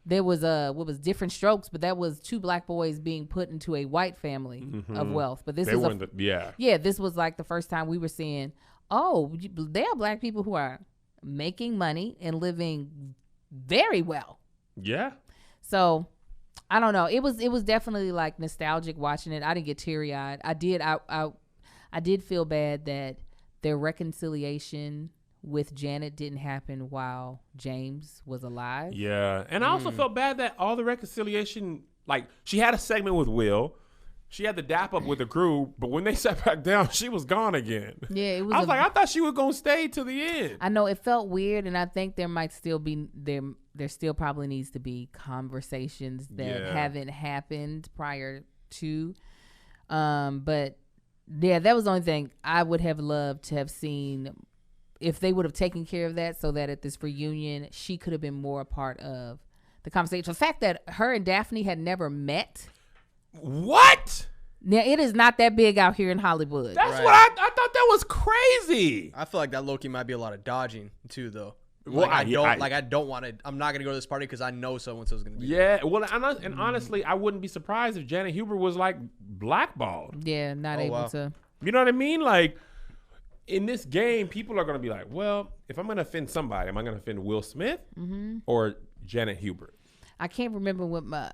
there was what was Different Strokes, but that was two black boys being put into a white family of wealth. But this this was like the first time we were seeing, there are black people who are making money and living very well. Yeah. So I don't know. It was definitely like nostalgic watching it. I didn't get teary eyed. I did feel bad that their reconciliation with Janet didn't happen while James was alive. Yeah. And I also felt bad that all the reconciliation, like she had a segment with Will. She had the dap up with the crew, but when they sat back down, she was gone again. Yeah, it was. I was like, I thought she was gonna stay to the end. I know it felt weird, and I think there might still be there still probably needs to be conversations that haven't happened prior to. But yeah, that was the only thing I would have loved to have seen if they would have taken care of that, so that at this reunion she could have been more a part of the conversation. The fact that her and Daphne had never met. What? Now, it is not that big out here in Hollywood. That's what I thought. That was crazy. I feel like that low-key might be a lot of dodging too, though. Well, I don't want to. I'm not gonna go to this party because I know so-and-so's gonna be. Yeah. Well, and honestly, I wouldn't be surprised if Janet Huber was like blackballed. Yeah, not able to. You know what I mean? Like in this game, people are gonna be like, well, if I'm gonna offend somebody, am I gonna offend Will Smith or Janet Huber? I can't remember what my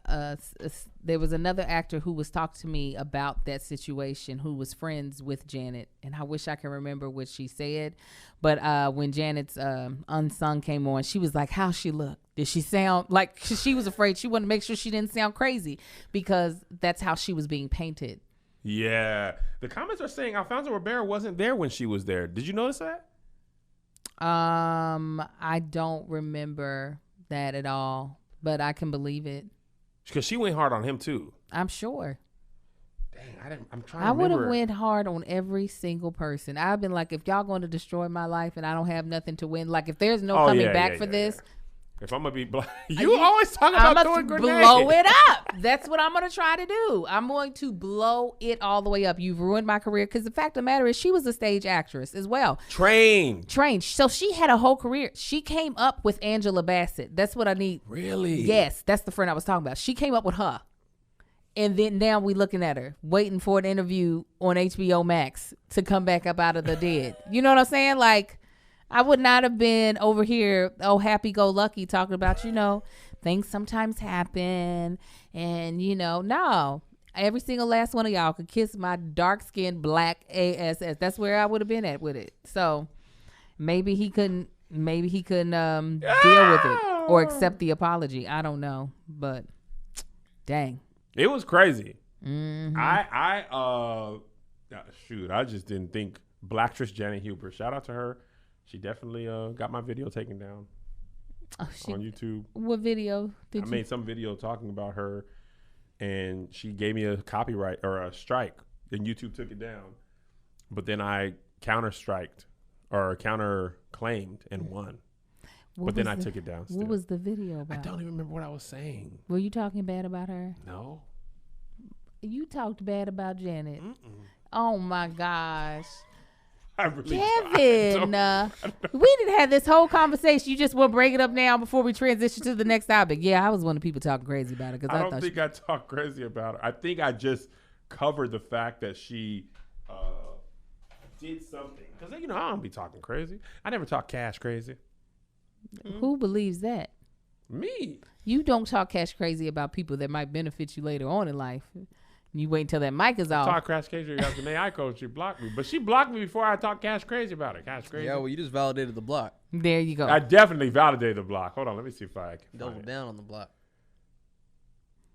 there was another actor who was talking to me about that situation who was friends with Janet, and I wish I could remember what she said. But when Janet's Unsung came on, she was like, "How she looked? Did she sound like?" She was afraid. She wanted to make sure she didn't sound crazy because that's how she was being painted. Yeah, the comments are saying Alfonso Ribeiro wasn't there when she was there. Did you notice that? I don't remember that at all. But I can believe it. Because she went hard on him, too. I'm sure. Dang, I'm trying to remember. I would have went hard on every single person. I've been like, if y'all going to destroy my life and I don't have nothing to win, like if there's no coming back for this. If I'm going to be black. You always talk about throwing grenades. Blow it up. That's what I'm going to try to do. I'm going to blow it all the way up. You've ruined my career. Because the fact of the matter is she was a stage actress as well. Trained. So she had a whole career. She came up with Angela Bassett. That's what I need. Really? Yes. That's the friend I was talking about. She came up with her. And then now we looking at her, waiting for an interview on HBO Max to come back up out of the dead. You know what I'm saying? Like, I would not have been over here, happy-go-lucky, talking about, things sometimes happen. And, no. Every single last one of y'all could kiss my dark-skinned black ASS. That's where I would have been at with it. So maybe he couldn't deal with it or accept the apology. I don't know. But dang. It was crazy. Mm-hmm. I just didn't think Blacktress Janet Huber. Shout out to her. She definitely got my video taken down on YouTube. What video I made some video talking about her, and she gave me a copyright or a strike, and YouTube took it down. But then I counter-claimed and won. I took it down. What was the video about? I don't even remember what I was saying. Were you talking bad about her? No. You talked bad about Janet. Mm-mm. Oh, my gosh. Really Kevin, we didn't have this whole conversation. You just want to bring it up now before we transition to the next topic. Yeah, I was one of the people talking crazy about it. I don't think I talked crazy about her. I think I just covered the fact that she did something. Because, I don't be talking crazy. I never talk cash crazy. Who believes that? Me. You don't talk cash crazy about people that might benefit you later on in life. You wait until that mic is off. Talk cash crazy after May coach. She blocked me, but she blocked me before I talked cash crazy about it. Cash crazy. Yeah, well, you just validated the block. There you go. I definitely validated the block. Hold on, let me see if I can double down on the block.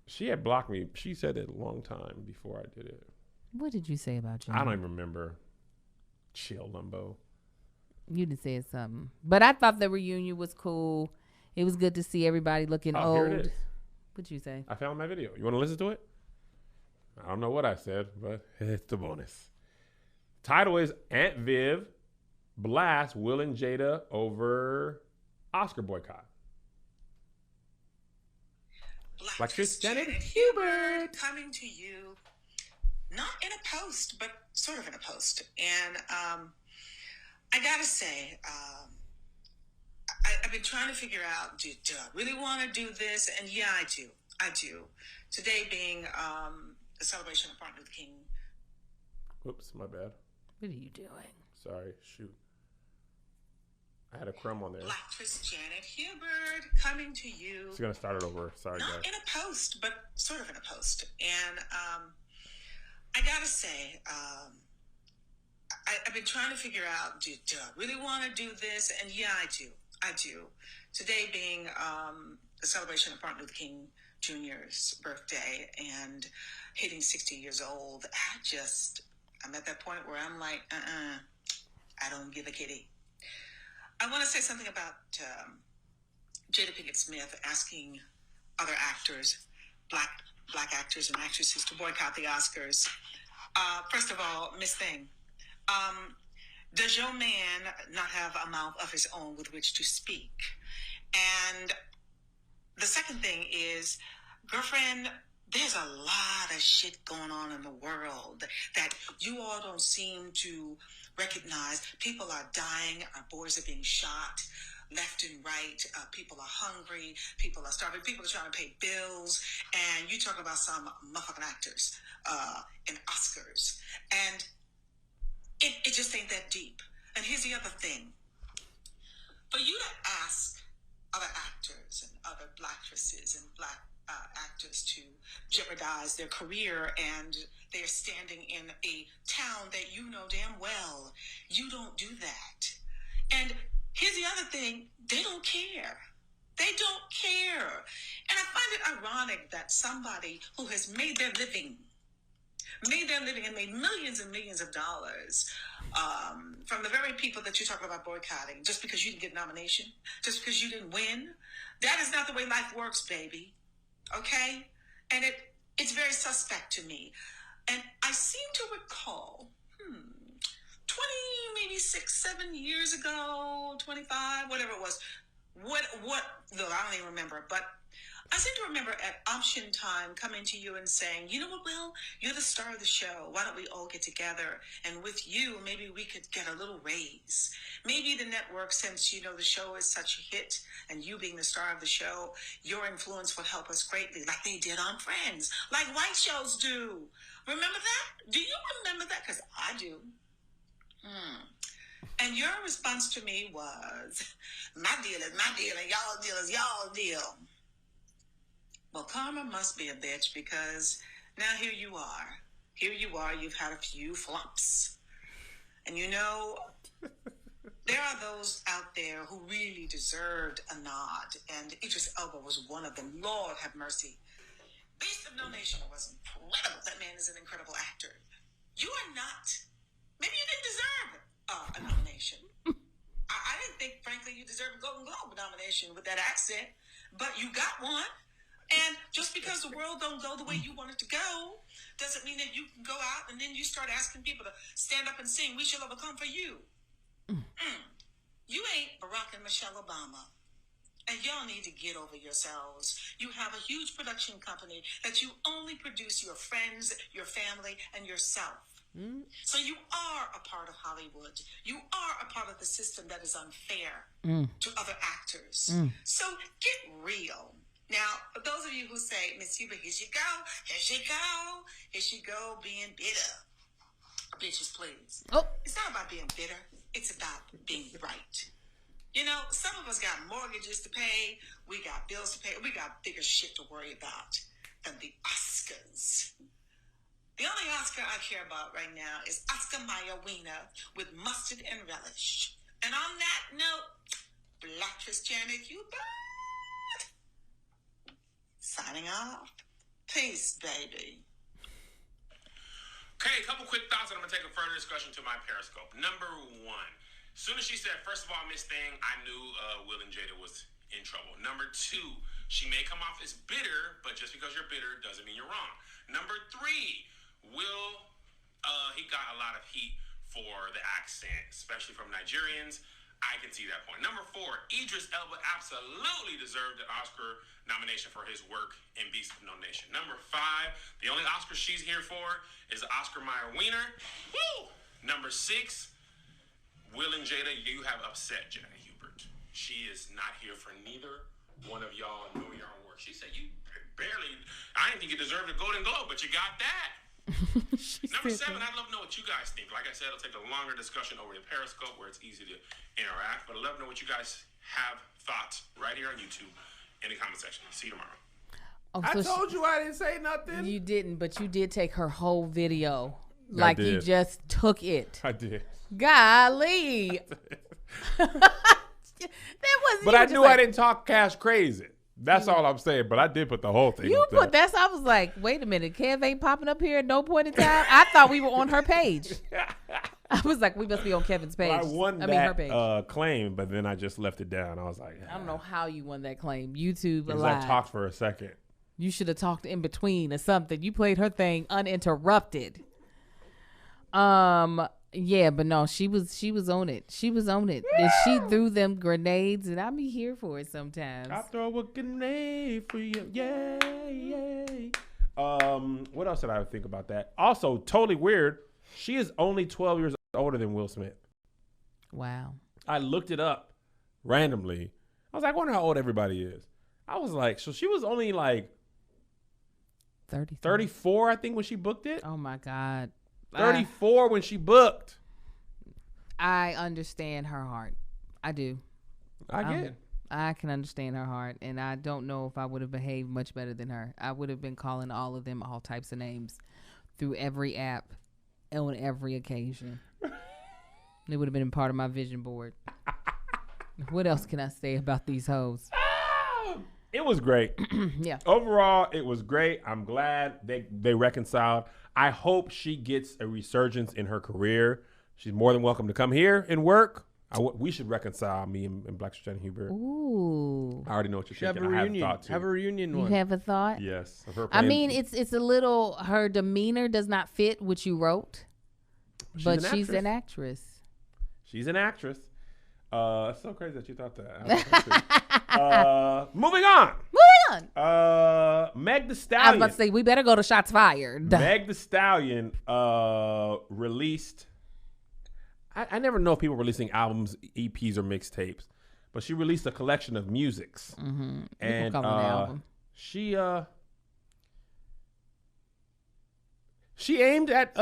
She had blocked me. She said it a long time before I did it. What did you say about Junior? I don't even remember. Chill, Limbo. You done said something. But I thought the reunion was cool. It was good to see everybody looking old. Here it is. What'd you say? I found my video. You want to listen to it? I don't know what I said, but it's the bonus. Title is Aunt Viv blasts Will and Jada over Oscar boycott. Blacktress Janet Hubert coming to you, not in a post, but sort of in a post. And I gotta say, I've been trying to figure out, do I really want to do this? And yeah, I do. Today being the celebration of Martin Luther King. Whoops, my bad. What are you doing? Sorry, shoot. I had a crumb on there. Blacktress Janet Hubert coming to you. She's gonna start it over. Sorry, not guys. in a post, but sort of in a post. And I gotta say, I've been trying to figure out, do I really want to do this? And yeah, I do. Today being the celebration of Martin Luther King Jr.'s birthday and hitting 60 years old, I'm at that point where I'm like, I don't give a kitty. I want to say something about Jada Pinkett Smith asking other actors, black actors and actresses, to boycott the Oscars. First of all, Miss Thing, does your man not have a mouth of his own with which to speak? And the second thing is, girlfriend, there's a lot of shit going on in the world that you all don't seem to recognize. People are dying. Our boys are being shot left and right. People are hungry. People are starving. People are trying to pay bills. And you talk about some motherfucking actors and Oscars. And it just ain't that deep. And here's the other thing. For you to ask other actors and other blackstresses and black actors to jeopardize their career, and they're standing in a town that you know damn well you don't do that. And here's the other thing, they don't care. They don't care. And I find it ironic that somebody who has made their living and made millions and millions of dollars from the very people that you're talking about boycotting, just because you didn't get a nomination, just because you didn't win, that is not the way life works, baby. Okay? And it's very suspect to me. And I seem to recall, 20, maybe 6, 7 years ago, 25, whatever it was. Look, I don't even remember, but I seem to remember at option time coming to you and saying, you know what, Will, you're the star of the show. Why don't we all get together? And with you, maybe we could get a little raise. Maybe the network, since you know the show is such a hit, and you being the star of the show, your influence would help us greatly, like they did on Friends, like white shows do. Remember that? Do you remember that? Because I do. And your response to me was, my deal is my deal, and y'all deal is y'all deal. Well, karma must be a bitch, because now here you are. Here you are, you've had a few flumps. And you know, there are those out there who really deserved a nod, and Idris Elba was one of them. Lord have mercy. Beast of No Nation was incredible. That man is an incredible actor. You are not. Maybe you didn't deserve a nomination. I didn't think, frankly, you deserved a Golden Globe nomination with that accent, but you got one. And just because the world don't go the way you want it to go, doesn't mean that you can go out and then you start asking people to stand up and sing, "We Shall Overcome" for you. You ain't Barack and Michelle Obama. And y'all need to get over yourselves. You have a huge production company that you only produce your friends, your family, and yourself. So you are a part of Hollywood. You are a part of the system that is unfair to other actors. So get real. Now, for those of you who say, Miss Huber, here she go, being bitter. Bitches, please. Oh. It's not about being bitter. It's about being right. You know, some of us got mortgages to pay. We got bills to pay. We got bigger shit to worry about than the Oscars. The only Oscar I care about right now is Oscar Mayer Wiener with mustard and relish. And on that note, Blacktress Janet Hubert signing off. Peace, baby. Okay, a couple quick thoughts, and I'm going to take a further discussion to my Periscope. Number one, as soon as she said, first of all, Miss Thing, I knew Will and Jada was in trouble. Number two, she may come off as bitter, but just because you're bitter doesn't mean you're wrong. Number three, Will, he got a lot of heat for the accent, especially from Nigerians. I can see that point. Number four, Idris Elba absolutely deserved an Oscar nomination for his work in Beast of No Nation. Number five, the only Oscar she's here for is Oscar Mayer Wiener. Woo! Number six, Will and Jada, you have upset Jada Hubert. She is not here for neither one of y'all nor your own work. She said, you barely, I didn't think you deserved a Golden Globe, but you got that. Number seven, I'd love to know what you guys think. Like I said, it'll take a longer discussion over the Periscope where it's easy to interact, but I'd love to know what you guys have thoughts right here on YouTube in the comment section. See you tomorrow. Oh, I so told you I didn't say nothing. you didn't, but you did take her whole video. I Like you did. just took it. I did. Golly. That wasn't But even I just knew like, I didn't talk cash crazy. That's all I'm saying, but I did put the whole thing You up put that. I was like, wait a minute. Kev ain't popping up here at no point in time. I thought we were on her page. I was like, we must be on Kevin's page. I won mean, her page. that claim, but then I just left it down. I was like, I don't know how you won that claim. YouTube because alive. I talked for a second. You should have talked in between or something. You played her thing uninterrupted. Yeah, but no, she was on it. She was on it. And she threw them grenades, and I be here for it sometimes. I throw a grenade for you. Yay. What else did I think about that? Also, totally weird. She is only 12 years older than Will Smith. Wow. I looked it up randomly. I was like, I wonder how old everybody is. I was like, so she was only like 34, I think, when she booked it. Oh my God. 34 when she booked. I understand her heart. I do. I get it. I can understand her heart, and I don't know if I would have behaved much better than her. I would have been calling all of them all types of names through every app on every occasion. They would have been part of my vision board. What else can I say about these hoes? It was great. Yeah. Overall, it was great. I'm glad they reconciled. I hope she gets a resurgence in her career. She's more than welcome to come here and work. We should reconcile, me and Black Jada Hubert. Ooh. I already know what you're Should have a thinking. I have reunion. thought too. Have a reunion You one. have a thought? Yes. Of her I playing- mean, it's a little, her demeanor does not fit what you wrote, but she's an actress. She's an actress. It's so crazy that you thought that. Moving on. Moving on. Meg the I was Stallion. about to say, we better go to Shots Fired. Meg the Stallion released. I never know if people releasing albums, EPs, or mixtapes, but she released a collection of musics, Mm-hmm. and call it an album. she aimed at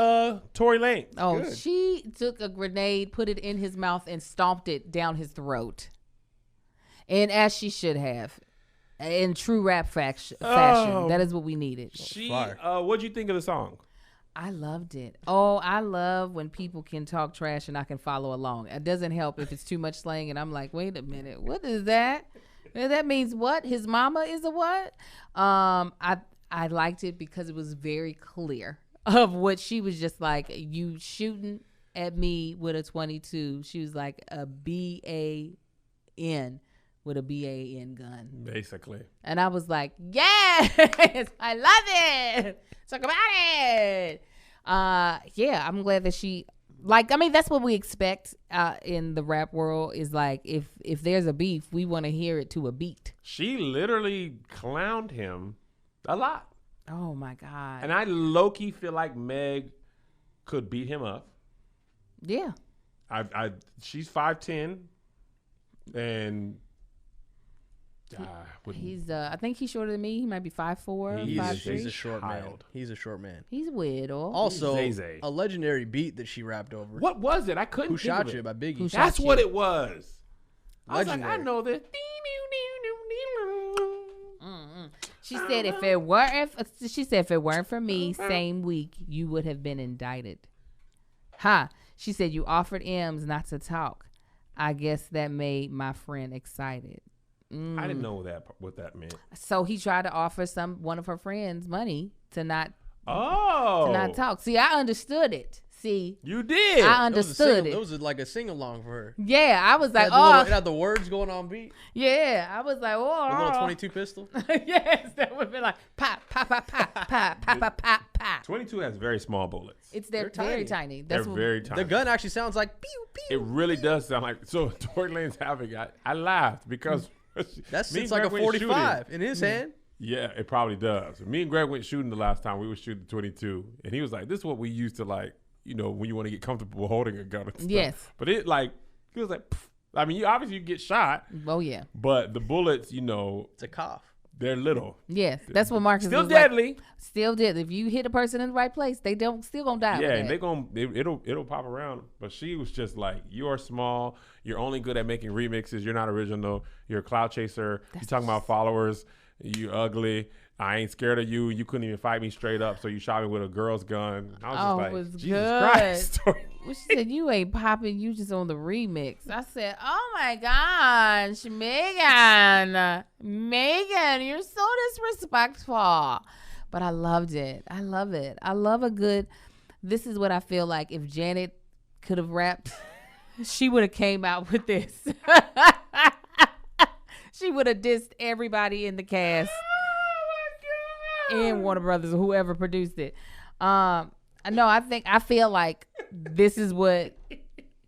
Tory Lanez. Oh, Good. she took a grenade, put it in his mouth, and stomped it down his throat. And as she should have. In true rap fashion. That is what we needed. She. Fire. What'd you think of the song? I loved it. Oh, I love when people can talk trash and I can follow along. It doesn't help if it's too much slang and I'm like, wait a minute, what is that? That means what? His mama is a what? I liked it because it was very clear of what she was just like, you shooting at me with a 22. She was like a BAN with a BAN gun. Basically. And I was like, yes, I love it. Talk about it. Yeah, I'm glad that she, like, I mean, that's what we expect in the rap world is like, if there's a beef, we want to hear it to a beat. She literally clowned him a lot. Oh, my God. And I low-key feel like Meg could beat him up. Yeah. She's 5'10", and He's, I think he's shorter than me. He might be 5'4", He's 5'3". He's a short man. Child. He's a short man. He's weird. Also, Zay-Zay. a legendary beat that she rapped over. what was it? I couldn't. Who think Shot of You it. by Biggie. Who Shot That's You? what it was. I was like, I Legendary. know this. She said if it weren't for me, same week you would have been indicted. She said you offered M's not to talk. I guess that made my friend excited. I didn't know what that meant. So he tried to offer one of her friends money to not Oh, talk. See, I understood it. See, you did. I understood It it. was like a sing along for her. Yeah, I was like, It had the words going on beat. yeah. I was like, oh, A little 22 pistol. yes, that would be like pop, pop, pop, pop, pop, pop, pop, pop, pop. 22 has very small bullets. They're very tiny. That's They're very tiny. The gun actually sounds like pew pew. It really does sound like. So Tory Lane's having. I laughed because That's me it's and like a Greg went 45 in his hand. Yeah, it probably does. Me and Greg went shooting the last time. We were shooting 22, and he was like, "This is what we used to like, when you want to get comfortable holding a gun and stuff." Yes. But it he was like, pff. I mean, you get shot, Oh yeah, but the bullets, It's a cough. they're little, yes. That's what Marcus still was like. deadly. Still deadly. If you hit a person in the right place, they still gonna die. Yeah, with and that. it'll pop around. But she was just like, "You are small. You're only good at making remixes. You're not original. You're a cloud chaser. You talking about followers. You ugly. I ain't scared of you. You couldn't even fight me straight up, so you shot me with a girl's gun." I was just like, was Jesus good. Christ. Well, she said, you ain't popping, you just on the remix. I said, oh my gosh, Megan, you're so disrespectful. But I loved it. I love it. I love this is what I feel like if Janet could have rapped, she would have came out with this. She would have dissed everybody in the cast. And Warner Brothers or whoever produced it. I feel like this is what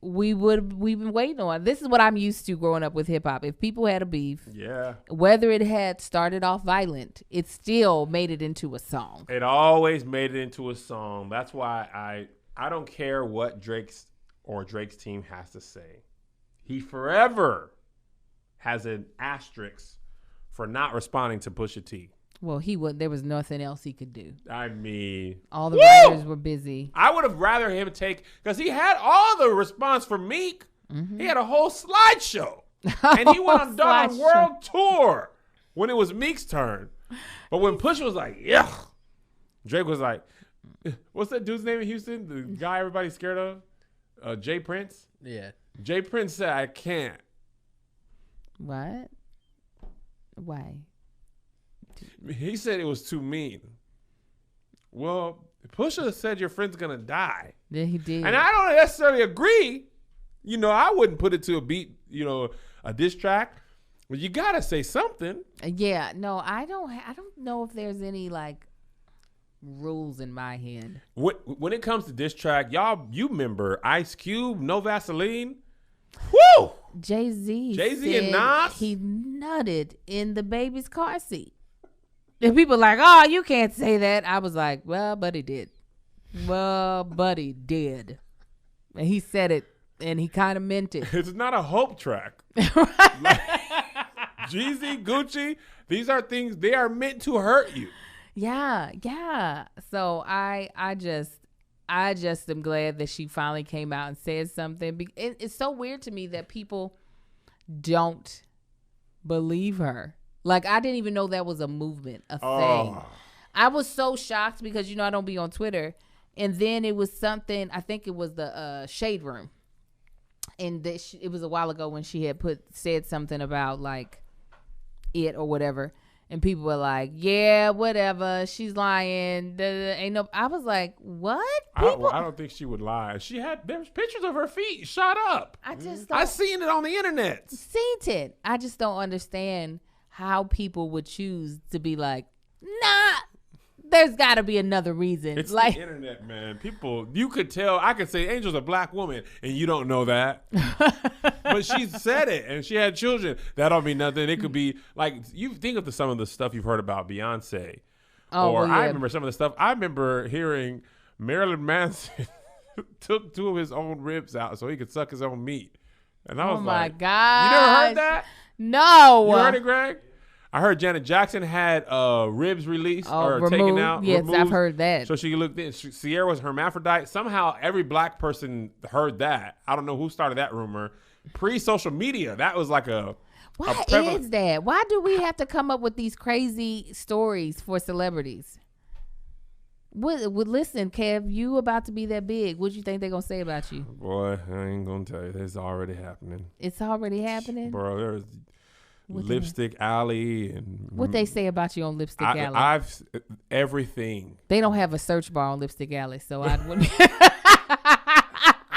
we've been waiting on. This is what I'm used to growing up with hip hop. If people had a beef, Yeah. whether it had started off violent, it still made it into a song. It always made it into a song. That's why I don't care what Drake's team has to say. He forever has an asterisk for not responding to Pusha T. Well, there was nothing else he could do. I mean, All the writers were busy. I would have rather him take, because he had all the response from Meek. He had a whole slideshow. And he went on done a Slideshow. world tour when it was Meek's turn. But when Push was like, yeah, Drake was like, what's that dude's name in Houston? The guy everybody's scared of? Jay Prince? Yeah. Jay Prince said, I can't. What? Why? He said it was too mean. Well, Pusha said your friend's gonna die. Yeah, he did. And I don't necessarily agree. I wouldn't put it to a beat, a diss track. But you gotta say something. Yeah, no, I don't know if there's any like rules in my head. When it comes to diss track, you remember Ice Cube, No Vaseline? Woo! Jay-Z and Nas? he nutted in the baby's car seat. And people like, oh, you can't say that. I was like, well, but he did. And he said it, and he kind of meant it. It's not a hope track. Jeezy, Gucci, these are things, they are meant to hurt you. Yeah. So I just am glad that she finally came out and said something. It's so weird to me that people don't believe her. Like, I didn't even know that was a movement, a thing. I was so shocked because, I don't be on Twitter. And then it was something, I think it was the Shade Room. And it was a while ago when she had said something about, like, it or whatever. And people were like, yeah, whatever. She's lying. Ain't no. I was like, what? I don't think she would lie. There's pictures of her feet shot up. I seen it on the internet. Seen it. I just don't understand how people would choose to be like, nah, there's got to be another reason. It's like the internet, man. You could tell. I could say Angel's a black woman, and you don't know that. But she said it, and she had children. That don't mean nothing. It could be like, you think of some of the stuff you've heard about Beyonce. I remember some of the stuff. I remember hearing Marilyn Manson took 2 of his own ribs out so he could suck his own meat. And I was like, my God. You never heard that? No. You heard it, Greg? I heard Janet Jackson had ribs released or removed. taken out. Yes, removed, I've heard that. So she looked in. Sierra was hermaphrodite. Somehow every black person heard that. I don't know who started that rumor. Pre-social media, that was like Why is that? Why do we have to come up with these crazy stories for celebrities? Listen, Kev, you about to be that big. What do you think they're going to say about you? Boy, I ain't going to tell you. It's already happening. It's already happening? Bro, Lipstick Alley and What they say about you on Lipstick Alley? I've everything. They don't have a search bar on Lipstick Alley, so I wouldn't.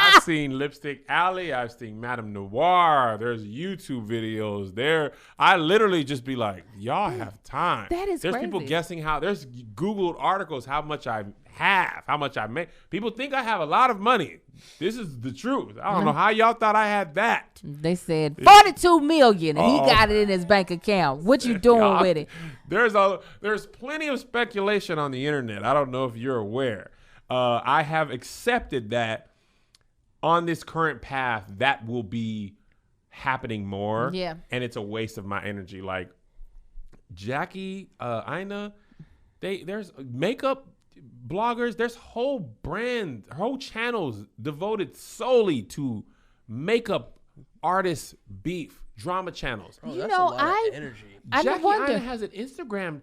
I've seen Lipstick Alley. I've seen Madame Noir. There's YouTube videos there. I literally just be like, y'all have time. That is There's people crazy. guessing there's Googled articles how much I have, how much I make. People think I have a lot of money. This is the truth. I don't know how y'all thought I had that. They said 42 million, and he Uh-oh. got it in his bank account. What you doing Y'all- with it? There's plenty of speculation on the internet. I don't know if you're aware. I have accepted that on this current path, that will be happening more. Yeah. And it's a waste of my energy. Like Jackie, Ina, there's makeup bloggers, there's whole channels devoted solely to makeup artist beef, drama channels. Bro, You that's know, a lot of energy. I Jackie wonder. Ina has an Instagram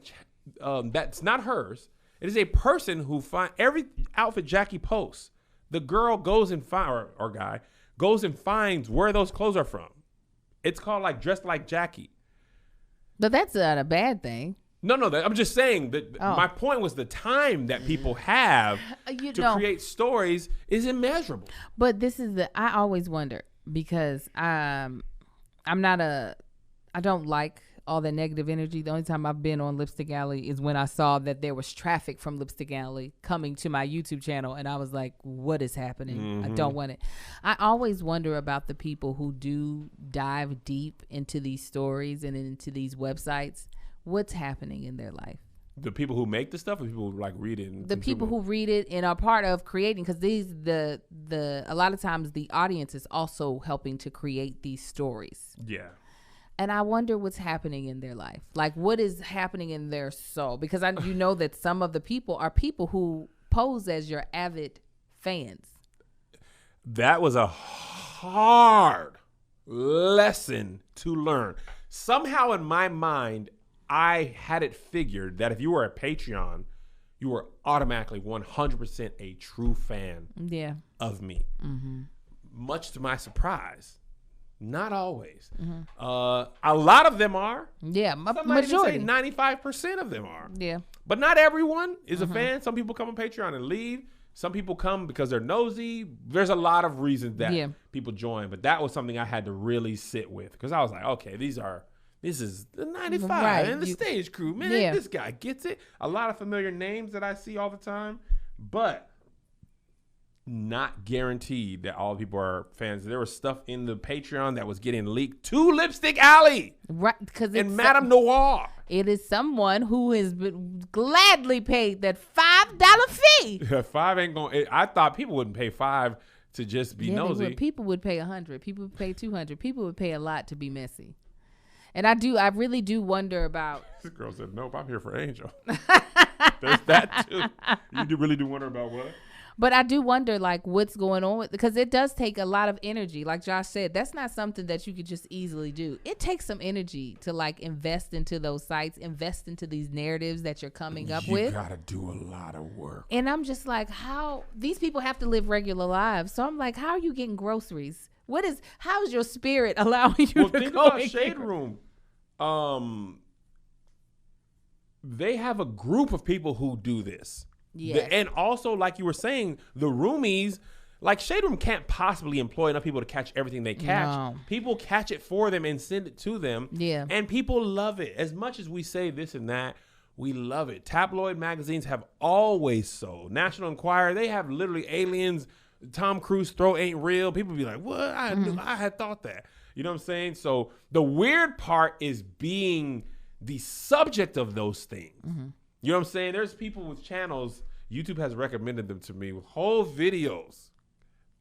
that's not hers. It is a person who find every outfit Jackie posts. The girl goes and find or guy goes and finds where those clothes are from. It's called like Dressed Like Jackie. But that's not a bad thing. No, I'm just saying that Oh. my point was the time that people have You to know, create stories is immeasurable. but this is I always wonder because I don't like all the negative energy. The only time I've been on Lipstick Alley is when I saw that there was traffic from Lipstick Alley coming to my YouTube channel, and I was like, what is happening? I don't want it. I always wonder about the people who do dive deep into these stories and into these websites. What's happening in their life? The people who make the stuff, or people who like read it. And The people who read it and are part of creating, because a lot of times the audience is also helping to create these stories. yeah. And I wonder what's happening in their life. Like, what is happening in their soul? Because you know that some of the people are people who pose as your avid fans. That was a hard lesson to learn. Somehow in my mind, I had it figured that if you were a Patreon, you were automatically 100% a true fan Yeah. of me. Much to my surprise, not always. A lot of them are. Yeah. Some might even say Majority. 95% of them are. Yeah. But not everyone is a fan. Some people come on Patreon and leave. Some people come because they're nosy. There's a lot of reasons that Yeah. people join. But that was something I had to really sit with because I was like, okay, this is the 95 Right. and the stage crew. Man, Yeah. this guy gets it. A lot of familiar names that I see all the time. But not guaranteed that all people are fans. There was stuff in the Patreon that was getting leaked to Lipstick Alley Right. Because and Madame Noir. it is someone who has been gladly paid that $5 fee. $5 ain't going. I thought people wouldn't pay $5 to just be Yeah, they nosy. would. People would pay 100. People would pay 200. People would pay a lot to be messy. And I really do wonder about. This girl said, "Nope, I'm here for Angel." There's that too. You really do wonder about what? But I do wonder, like, what's going on with, because it does take a lot of energy. Like Josh said, that's not something that you could just easily do. It takes some energy to, like, invest into those sites, invest into these narratives that you're coming up You with. gotta do a lot of work. And I'm just like, how these people have to live regular lives. So I'm like, how are you getting groceries? How is your spirit allowing you Well, to think go about and Shade get- Room. They have a group of people who do this. Yes. And also, like you were saying, the roomies, like Shade Room can't possibly employ enough people to catch everything they catch. No. People catch it for them and send it to them. Yeah. And people love it. As much as we say this and that, we love it. Tabloid magazines have always sold. National Enquirer, they have literally aliens. Tom Cruise throat ain't real. People be like, what? I had thought that. You know what I'm saying? So the weird part is being the subject of those things. You know what I'm saying? There's people with channels, YouTube has recommended them to me, with whole videos,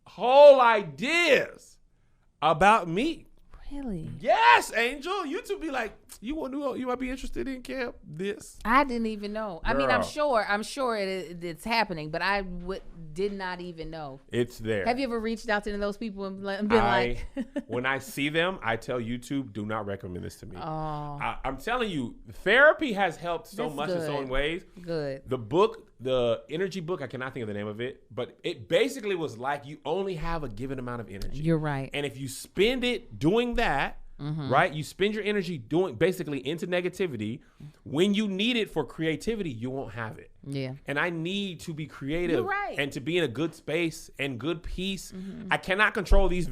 whole ideas about me. Really? Yes, Angel. YouTube be like, you might be interested in camp this. I didn't even know. I mean, I'm Girl. sure it's happening, but I did not even know. It's there. Have you ever reached out to those people and been like, when I see them, I tell YouTube, do not recommend this to me. oh, I'm telling you, therapy has helped so That's much in its good. own ways. good. The book, the energy book, I cannot think of the name of it, but it basically was like you only have a given amount of energy. You're right. And if you spend it doing that, right? You spend your energy doing basically into negativity. When you need it for creativity, you won't have it. Yeah. And I need to be creative You're right. and to be in a good space and good peace. I cannot control these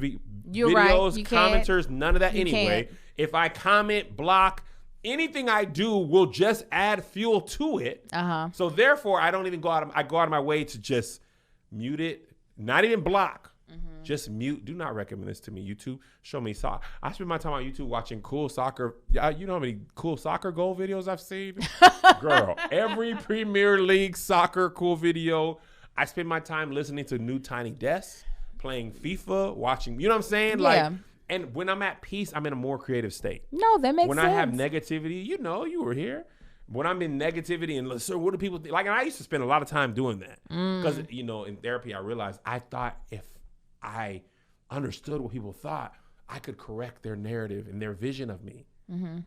You're right. videos, You can't. commenters, none of that You anyway. can't. If I comment, block, anything I do will just add fuel to it. So therefore, I don't even go out of my way to just mute it, not even block. Just mute. Do not recommend this to me. YouTube, show me soccer. I spend my time on YouTube watching cool soccer. You know how many cool soccer goal videos I've seen? Girl, every Premier League soccer cool video. I spend my time listening to New Tiny Desk, playing FIFA, watching, you know what I'm saying? Yeah. Like, and when I'm at peace, I'm in a more creative state. No, that makes When sense. I have negativity, you know, you were here. When I'm in negativity and so what do people think? Like, and I used to spend a lot of time doing that because, you know, in therapy, I realized I thought if I understood what people thought, I could correct their narrative and their vision of me.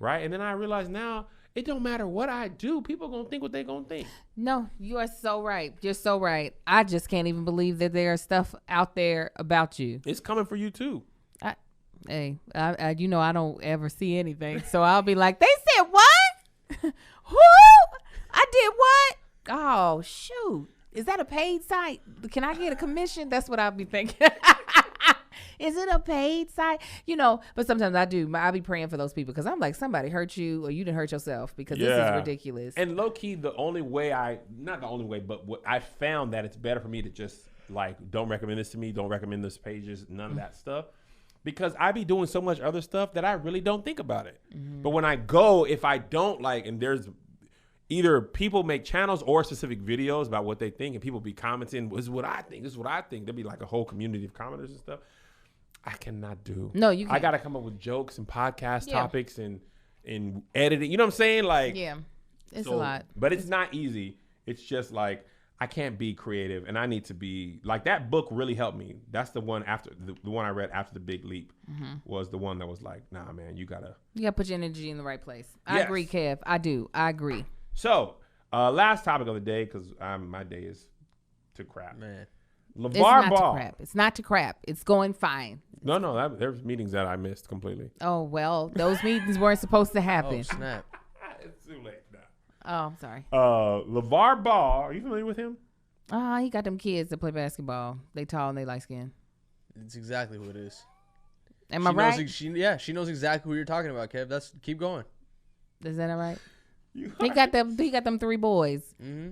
Right. And then I realized now it don't matter what I do. People going to think what they going to think. No, you are so right. You're so right. I just can't even believe that there's stuff out there about you. It's coming for you too. Hey, you know, I don't ever see anything. So I'll be like, they said what? Who? I did what? Oh, shoot. Is that a paid site? Can I get a commission? That's what I'll be thinking. Is it a paid site? You know, but sometimes I do. I'll be praying for those people because I'm like, somebody hurt you or you didn't hurt yourself because this is ridiculous. And low key, the only way not the only way, but what I found that it's better for me to just like, don't recommend this to me. Don't recommend this pages, none of that stuff. Because I be doing so much other stuff that I really don't think about it. But when I go, if I don't like, and there's either people make channels or specific videos about what they think and people be commenting, this is what I think, this is what I think. There'd be like a whole community of commenters and stuff. I cannot do. No, you can't. I got to come up with jokes and podcast topics and editing. You know what I'm saying? Like, yeah, it's a lot. But it's not easy. It's just like, I can't be creative and I need to be like, that book really helped me. That's the one after the one I read after The Big Leap was the one that was like, nah, man, you gotta put your energy in the right place. I Yes. agree, Kev. I do. I agree. So, last topic of the day, because my day is to crap. Man. LeVar It's not Ball. to crap. It's not to crap. It's going fine. No, there's meetings that I missed completely. Oh, well, those meetings weren't supposed to happen. Oh, snap. It's too late now. Oh, I'm sorry. LeVar Ball, are you familiar with him? He got them kids that play basketball. They tall and they light skin. It's exactly who it is. Am I right? She knows exactly who you're talking about, Kev. Keep going. Is that all right? He got them 3 boys. Mm-hmm.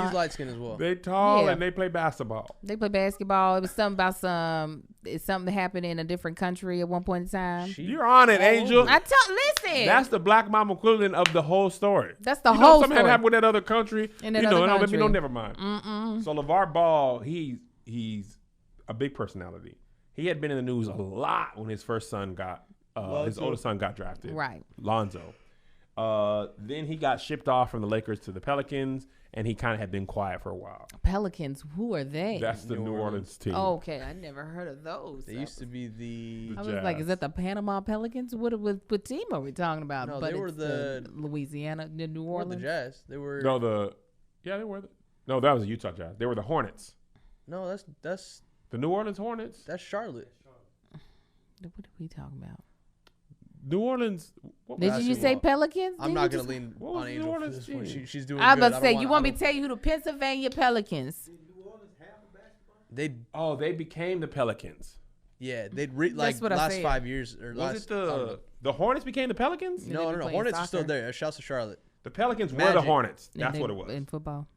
He's light skinned as well. They tall Yeah. and they play basketball. They play basketball. It was something about something that happened in a different country at one point in time. You're on it, Angel. Listen. That's the Black Mama equivalent of the whole story. That's the you whole know, something story. happened with that other country. In that other let me country. know. Never mind. So LeVar Ball, he's a big personality. He had been in the news a lot when his first son got his oldest son got drafted. Right. Lonzo. Then he got shipped off from the Lakers to the Pelicans, and he kind of had been quiet for a while. Pelicans, who are they? That's the New Orleans team. Oh, okay, I never heard of those. They used to be the I was like, is that the Panama Pelicans? What team are we talking about? No, but they were it's the Louisiana, the New or Orleans. the Jazz. They were they were. No, that was the Utah Jazz. They were the Hornets. No, that's The New Orleans Hornets. that's Charlotte. What are we talking about? New Orleans. What Did was you that say team? Pelicans? I'm Didn't not you gonna just- lean What was on the Angel for Orleans this one. team? She's doing. I was good. about to say, you want me I to tell you who the Pennsylvania Pelicans? They They became the Pelicans. they'd That's what I last said. 5 years or Was last. it the Hornets became the Pelicans? Yeah. No, they be playing Hornets are still soccer. there. Shouts to Charlotte. The Pelicans were the Magic. Hornets. And That's they- what it was. in football.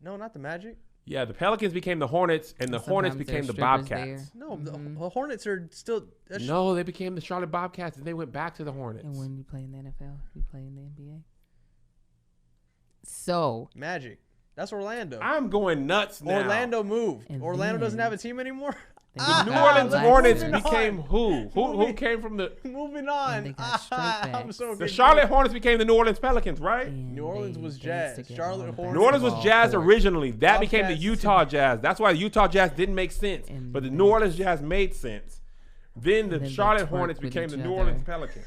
No, not the Magic. Yeah, the Pelicans became the Hornets, and the Hornets Sometimes became the there's strippers Bobcats. No, the Hornets are still. No, they became the Charlotte Bobcats, and they went back to the Hornets. And when you play in the NFL, you play in the NBA. So Magic. That's Orlando. I'm going nuts now. Orlando moved. And Orlando doesn't then- have a team anymore. they The New got Orleans light Hornets skin. moving on. became who? Who came from the? Moving on. And they got straight I'm backs. so The confused. Charlotte Hornets became the New Orleans Pelicans, right? And New Orleans they was dance Jazz. together Charlotte on the Hornets- New Orleans was basketball Jazz court. originally. That became the Bobcats. Utah Jazz. That's why the Utah Jazz didn't make sense, And but the then- New Orleans Jazz made sense. Then the then they Charlotte twerked Hornets with became each the New other. Orleans Pelicans.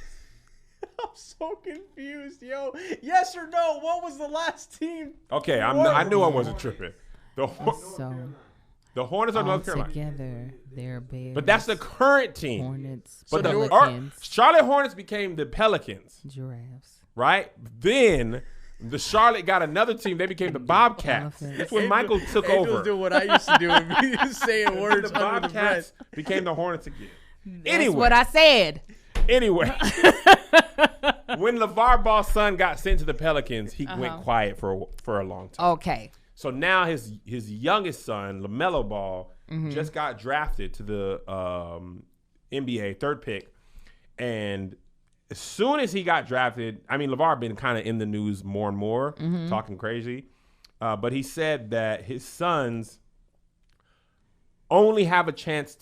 I'm so confused, yo. Yes or no? What was the last team? Okay, I knew I wasn't tripping. The The Hornets are All North Carolina. together, they're Bears. But that's the current team. Hornets, But the Pelicans, Charlotte Hornets became the Pelicans, Giraffes. right? Then the Charlotte got another team. They became the Bobcats. Elephants. That's when Michael took Angels over. do what I used to do with me, saying The words under the breath. Bobcats became the Hornets again. That's Anyway. what I said. Anyway, when LeVar Ball's son got sent to the Pelicans, he went quiet for a long time. Okay. So now his youngest son, LaMelo Ball, just got drafted to the NBA, third pick. And as soon as he got drafted, I mean, LeVar been kind of in the news more and more, talking crazy. But he said that his sons only have a chance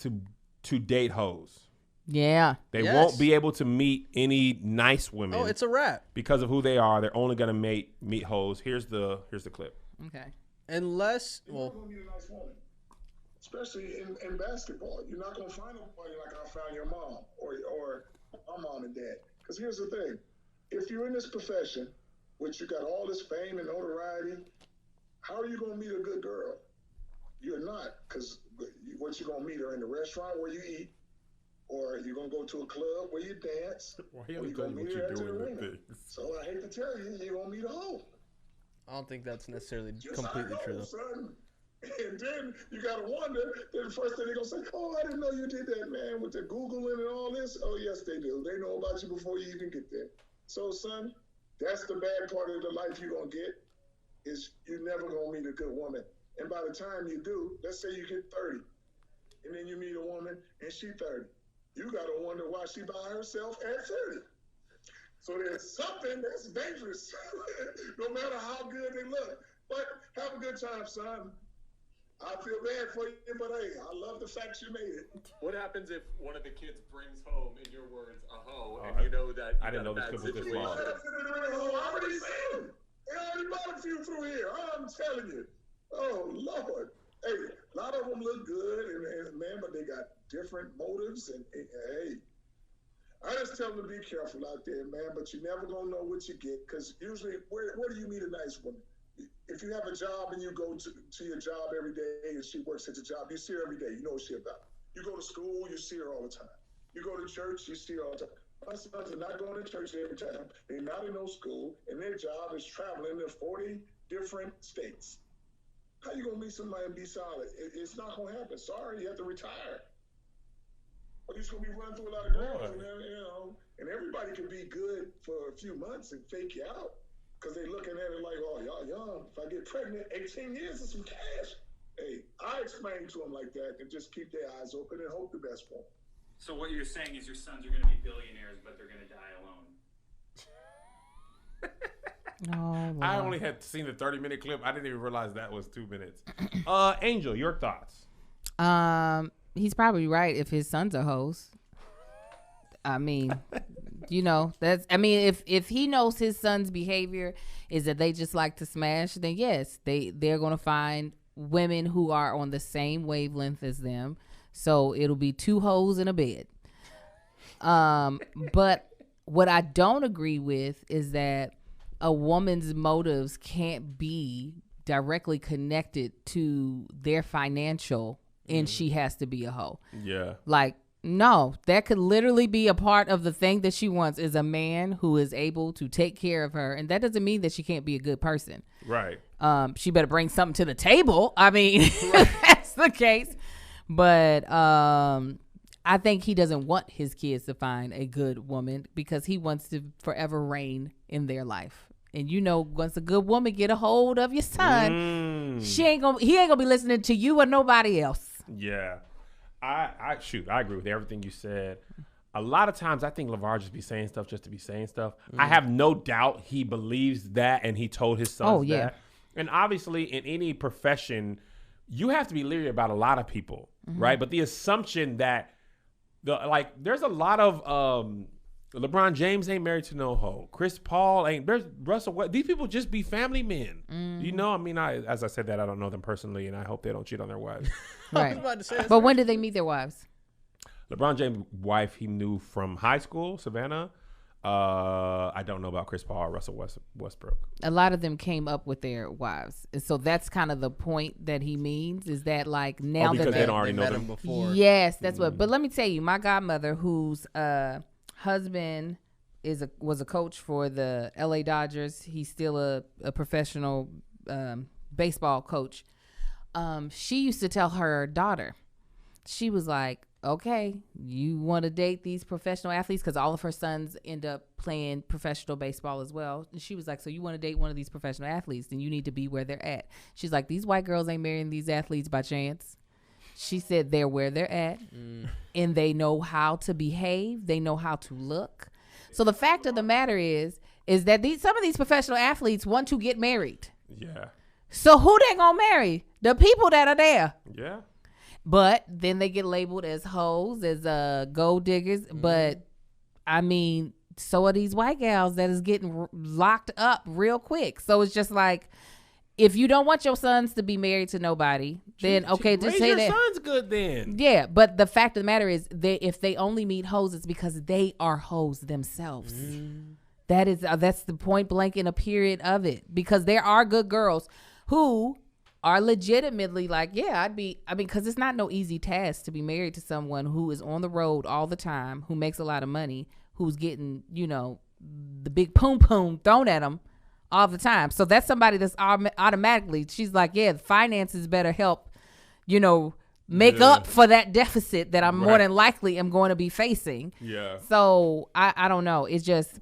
to date hoes. Yeah. They Yes. won't be able to meet any nice women Oh, it's a wrap. because of who they are. They're only gonna meet hoes. Here's the clip. Okay. Unless, You're well, not gonna meet a nice woman, especially in basketball. You're not gonna find nobody like I found your mom or my mom and dad. Because here's the thing: if you're in this profession, which you got all this fame and notoriety, how are you gonna meet a good girl? You're not, because what you're gonna meet her in the restaurant where you eat, or you're gonna go to a club where you dance, Why or you're gonna meet her at the arena. So I hate to tell you, you're gonna meet a hoe. I don't think that's necessarily Yes, completely I know, true, though. son. And then you gotta wonder. Then the first thing they're gonna say, "Oh, I didn't know you did that, man, with the Googling and all this." Oh, yes, they do. They know about you before you even get there. So, son, that's the bad part of the life you're gonna get. Is you're never gonna meet a good woman. And by the time you do, let's say you get 30, and then you meet a woman and she's 30, you gotta wonder why she by herself at 30. So there's something that's dangerous, no matter how good they look. But have a good time, son. I feel bad for you, but hey, I love the fact you made it. What happens if one of the kids brings home, in your words, a hoe, Oh, and you know that I didn't know this bad clip was this situation? long. I already seen them. They already bought a few through here. I'm telling you. Oh, Lord. Hey, a lot of them look good, and man, but they got different motives. And hey, I just tell them to be careful out there, man. But you never gonna know what you get, because usually, where do you meet a nice woman? If you have a job and you go to your job every day and she works at the job, you see her every day. You know what she's about. You go to school, you see her all the time. You go to church, you see her all the time. My sons are not going to church every time. They're not in no school, and their job is traveling to 40 different states. How you gonna meet somebody and be solid? It's not gonna happen. Sorry, you have to retire. Or you're just gonna be running through a lot of girls, and then, and everybody can be good for a few months and fake you out. Because they looking at it like, oh, y'all young. If I get pregnant, 18 years is some cash. Hey, I explain to them like that and just keep their eyes open and hope the best for them. So what you're saying is your sons are going to be billionaires, but they're going to die alone. Oh, I Lord. only had seen the 30-minute clip. I didn't even realize that was 2 minutes. Angel, your thoughts? He's probably right if his sons are hoes. I mean, if he knows his son's behavior is that they just like to smash, then yes, they're going to find women who are on the same wavelength as them. So it'll be two hoes in a bed. But what I don't agree with is that a woman's motives can't be directly connected to their financial and she has to be a hoe. Yeah. Like, no, that could literally be a part of the thing that she wants is a man who is able to take care of her. And that doesn't mean that she can't be a good person. Right. She better bring something to the table. I mean, if that's the case. But I think he doesn't want his kids to find a good woman because he wants to forever reign in their life. And once a good woman get a hold of your son, he ain't gonna be listening to you or nobody else. Yeah. I agree with everything you said. A lot of times I think LeVar just be saying stuff just to be saying stuff. I have no doubt he believes that and he told his sons that. And obviously in any profession, you have to be leery about a lot of people, right? But the assumption that there's a lot of LeBron James ain't married to no hoe. Chris Paul ain't. There's Russell Westbrook. These people just be family men. I mean, as I said that, I don't know them personally, and I hope they don't cheat on their wives. Right. But when did they meet their wives? LeBron James' wife he knew from high school, Savannah. I don't know about Chris Paul or Russell Westbrook. A lot of them came up with their wives, and so that's kind of the point that he means, is that like now because that they don't already know met them him before. Yes, that's what. But let me tell you, my godmother, whose husband was a coach for the LA Dodgers. He's still a professional baseball coach. She used to tell her daughter, she was like, okay, you want to date these professional athletes? Because all of her sons end up playing professional baseball as well. And she was like, so you want to date one of these professional athletes, then you need to be where they're at. She's like, these white girls ain't marrying these athletes by chance. She said they're where they're at, and they know how to behave. They know how to look. So the fact of the matter is that some of these professional athletes want to get married. Yeah. So who they gonna marry? The people that are there. Yeah. But then they get labeled as hoes, as gold diggers. But I mean, so are these white gals that is getting locked up real quick. So it's just like, if you don't want your sons to be married to nobody, then okay, just say your that. son's good then. Yeah, but the fact of the matter is, if they only meet hoes, it's because they are hoes themselves. That's the point blank in a period of it. Because there are good girls who are legitimately like, yeah, because it's not no easy task to be married to someone who is on the road all the time, who makes a lot of money, who's getting, the big poom poom thrown at them all the time. So that's somebody that's automatically, she's like, yeah, the finances better help, make up for that deficit that I'm more than likely am going to be facing. Yeah. So I don't know. It's just,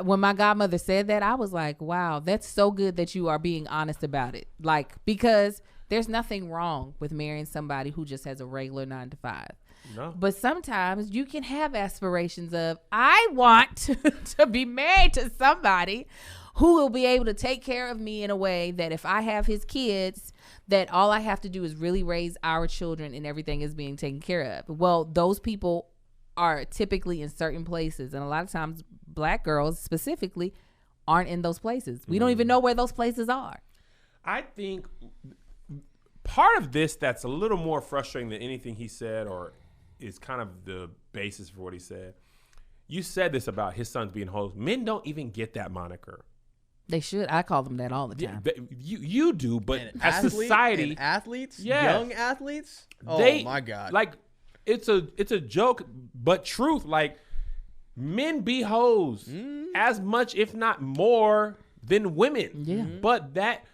when my godmother said that, I was like, wow, that's so good that you are being honest about it. Like, because there's nothing wrong with marrying somebody who just has a regular 9-to-5. No. But sometimes you can have aspirations of, I want to be married to somebody who will be able to take care of me in a way that if I have his kids, that all I have to do is really raise our children and everything is being taken care of. Well, those people are typically in certain places, and a lot of times black girls specifically aren't in those places. We don't even know where those places are. I think part of this that's a little more frustrating than anything he said, or is kind of the basis for what he said. You said this about his sons being hoes. Men don't even get that moniker. They should. I call them that all the time. Yeah, you do, but And as society, and athletes, yes. young athletes, they, my God. Like, it's a joke, but truth. Like, men be hoes as much, if not more, than women. Yeah. But that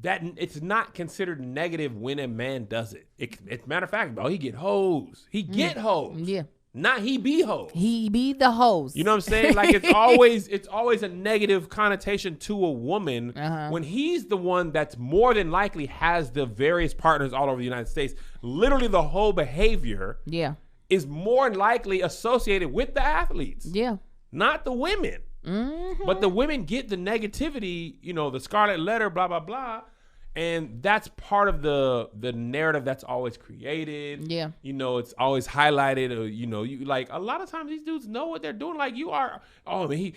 it's not considered negative when a man does it. It's matter of fact, he get hoes. He get hoes. Yeah. Not he be hoes. He be the hoes. You know what I'm saying? Like, it's always a negative connotation to a woman when he's the one that's more than likely has the various partners all over the United States. Literally, the whole behavior is more than likely associated with the athletes. Yeah. Not the women. But the women get the negativity, the scarlet letter, blah, blah, blah. And that's part of the narrative that's always created. Yeah. It's always highlighted. Or, you like a lot of times these dudes know what they're doing. Like, you are,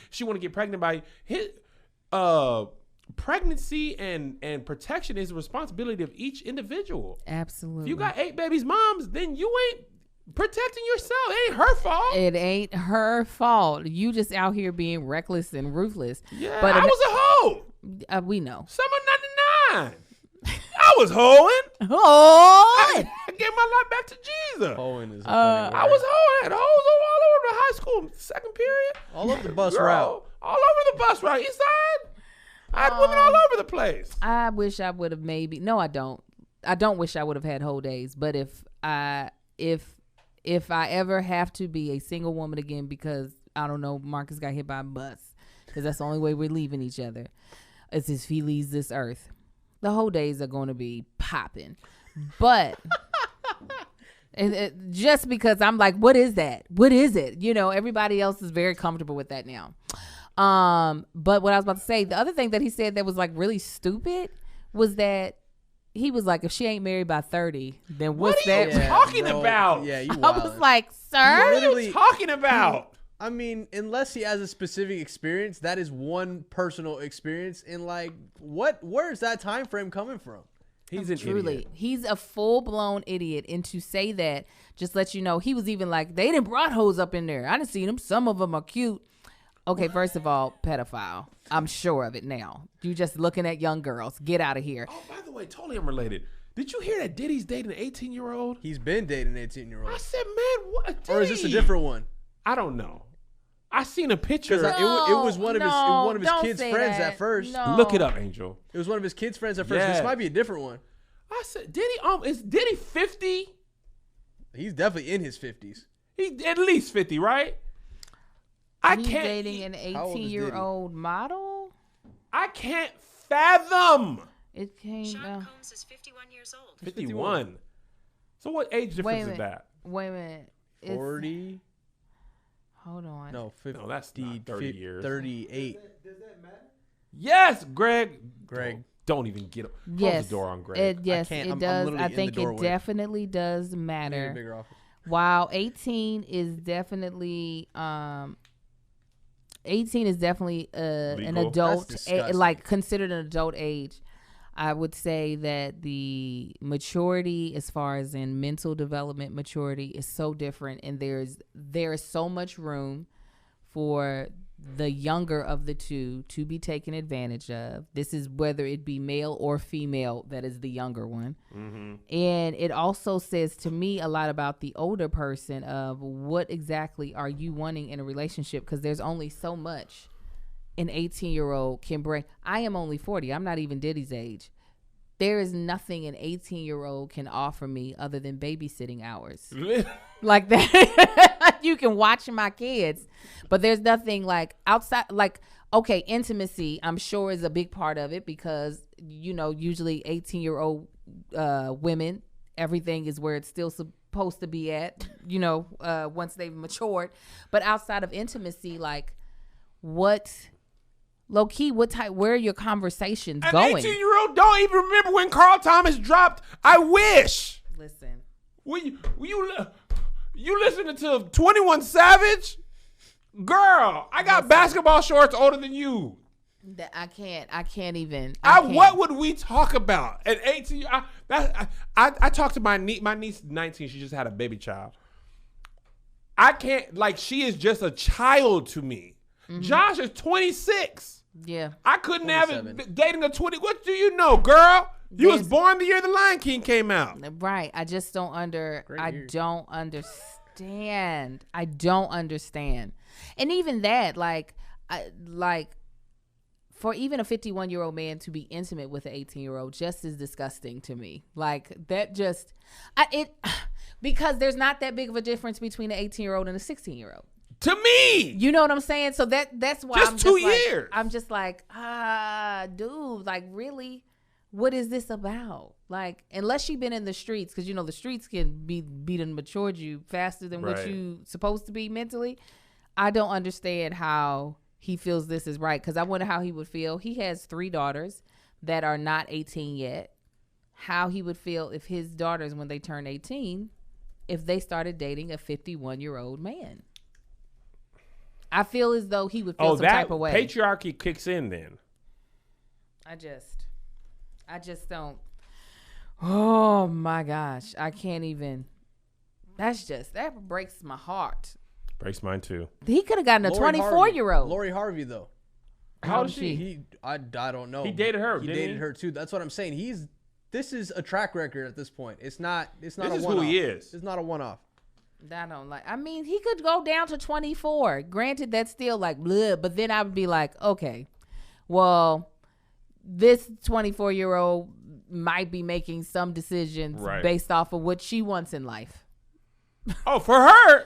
she want to get pregnant by his pregnancy and protection is the responsibility of each individual. Absolutely. If you got 8 babies moms, then you ain't protecting yourself. It ain't her fault. It ain't her fault. You just out here being reckless and ruthless. Yeah, but I was a hoe. We know. Summer 99. I was hoeing. I gave my life back to Jesus. Hoeing is a funny word. I was hoeing. I had hoes all over the high school second period. All over the bus Girl, route. All over the bus route. East side. I had women all over the place. I wish I would have no, I don't. I don't wish I would have had whole days. But if I ever have to be a single woman again because, I don't know, Marcus got hit by a bus, because that's the only way we're leaving each other, is if he leaves this earth. The whole days are going to be popping. But just because I'm like, what is that? What is it? Everybody else is very comfortable with that now. But what I was about to say, the other thing that he said that was like really stupid was that he was like, if she ain't married by 30, then what's what are that? you talking about? Yeah, you I was like, sir? What are you talking about? I mean, unless he has a specific experience, that is one personal experience. And like, where's that time frame coming from? He's an Truly, idiot. he's a full-blown idiot. And to say that, just let you know, he was even like, they done brought hoes up in there. I done seen them. Some of them are cute. Okay, first of all, pedophile. I'm sure of it now. You just looking at young girls. Get out of here. Oh, by the way, totally unrelated. Did you hear that Diddy's dating an 18-year-old? He's been dating an 18-year-old. I said, man, what? Diddy? Or is this a different one? I don't know. I seen a picture. Because it was one of his kids' friends that. at first. No. Look it up, Angel. It was one of his kids' friends at first. Yeah. This might be a different one. I said, Diddy, is Diddy 50? He's definitely in his 50s. He at least 50, right? He's dating an How old is Diddy? 18-year-old model? I can't fathom. It came. Sean Combs is 51 years old. 51. So what age difference is that? Wait a minute. It's- 40? Hold on. No, 50. No, that's not 30 years. 38. Yes, Greg. Greg. Don't even get up. Close Yes. the door on Greg. It can't- it I'm does. literally I in think the it doorway. definitely does I need a matter. bigger office. While 18 is definitely 18 is definitely an Legal? adult, That's disgusting. like considered an adult age. I would say that the maturity, as far as in mental development maturity, is so different, and there's so much room for the younger of the two to be taken advantage of. This is whether it be male or female that is the younger one. Mm-hmm. And it also says to me a lot about the older person of what exactly are you wanting in a relationship, because there's only so much an 18-year-old can bring. I am only 40. I'm not even Diddy's age. There is nothing an 18-year-old can offer me other than babysitting hours. Like that. You can watch my kids, but there's nothing like outside, like, okay, intimacy I'm sure is a big part of it, because usually 18-year-old women, everything is where it's still supposed to be at, once they've matured. But outside of intimacy, like, what low key, where are your conversations An going? 18-year-old don't even remember when Carl Thomas dropped I Wish. Listen, You listening to 21 Savage? Girl, I got basketball shorts older than you. that I can't even. What would we talk about at 18? I talked to my niece 19. She just had a baby child. I can't, like, she is just a child to me. Mm-hmm. Josh is 26. Yeah. I couldn't have it 27. dating a 20. What do you know, girl? You was born the year The Lion King came out. Right. I just don't Great year. don't understand. I don't understand. And even that, for even a 51-year-old man to be intimate with an 18-year-old just is disgusting to me. Like, that just because there's not that big of a difference between an 18-year-old and a 16-year-old. To me. You know what I'm saying? So that's why Just I'm 2 just years. I'm just like, dude, like, really? What is this about? Like, unless you've been in the streets, because the streets can beat and matured you faster than what Right. you supposed to be mentally. I don't understand how he feels this is right, because I wonder how he would feel. He has 3 daughters that are not 18 yet. How he would feel if his daughters, when they turn 18, if they started dating a 51-year-old man. I feel as though he would feel some type of way. Patriarchy kicks in then. I just don't. Oh my gosh. I can't even. That breaks my heart. Breaks mine too. He could have gotten a Lori 24-year-old. Lori Harvey, though. How old is she? He, I don't know. He dated her, He didn't dated he? her too. That's what I'm saying. This is a track record at this point. It's not This a is one-off. who he is. It's not a one-off. I don't like. I mean, he could go down to 24. Granted, that's still like bleh, but then I would be like, okay, well, this 24-year-old might be making some decisions Right. based off of what she wants in life. Oh, for her.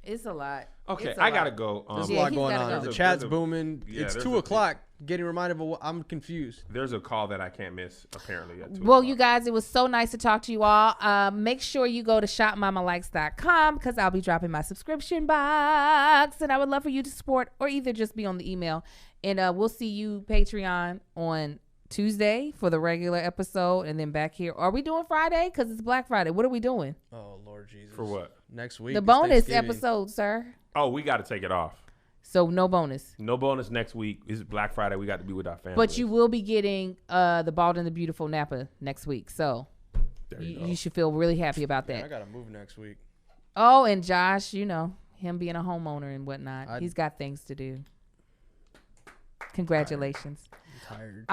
It's a lot. Okay, It's a I lot. gotta go. There's Yeah, a lot he's going gotta on. go. The There's chat's a- booming. yeah, It's there's 2 a- o'clock. Getting reminded of what I'm confused. There's a call that I can't miss, apparently. At 2 Well, o'clock. you guys, it was so nice to talk to you all. Make sure you go to shopmamalikes.com, because I'll be dropping my subscription box, and I would love for you to support or either just be on the email. And we'll see you Patreon on Tuesday for the regular episode, and then back here. Are we doing Friday? Because it's Black Friday. What are we doing? Oh, Lord Jesus. For what? Next week. The is bonus Thanksgiving. episode, sir. Oh, we got to take it off. So no bonus. No bonus next week. It's Black Friday. We got to be with our family. But you will be getting the Bald and the Beautiful Napa next week. So There you go. you should feel really happy about Yeah, that. I got to move next week. Oh, and Josh, him being a homeowner and whatnot. I'd- He's got things to do. Congratulations. I'm tired.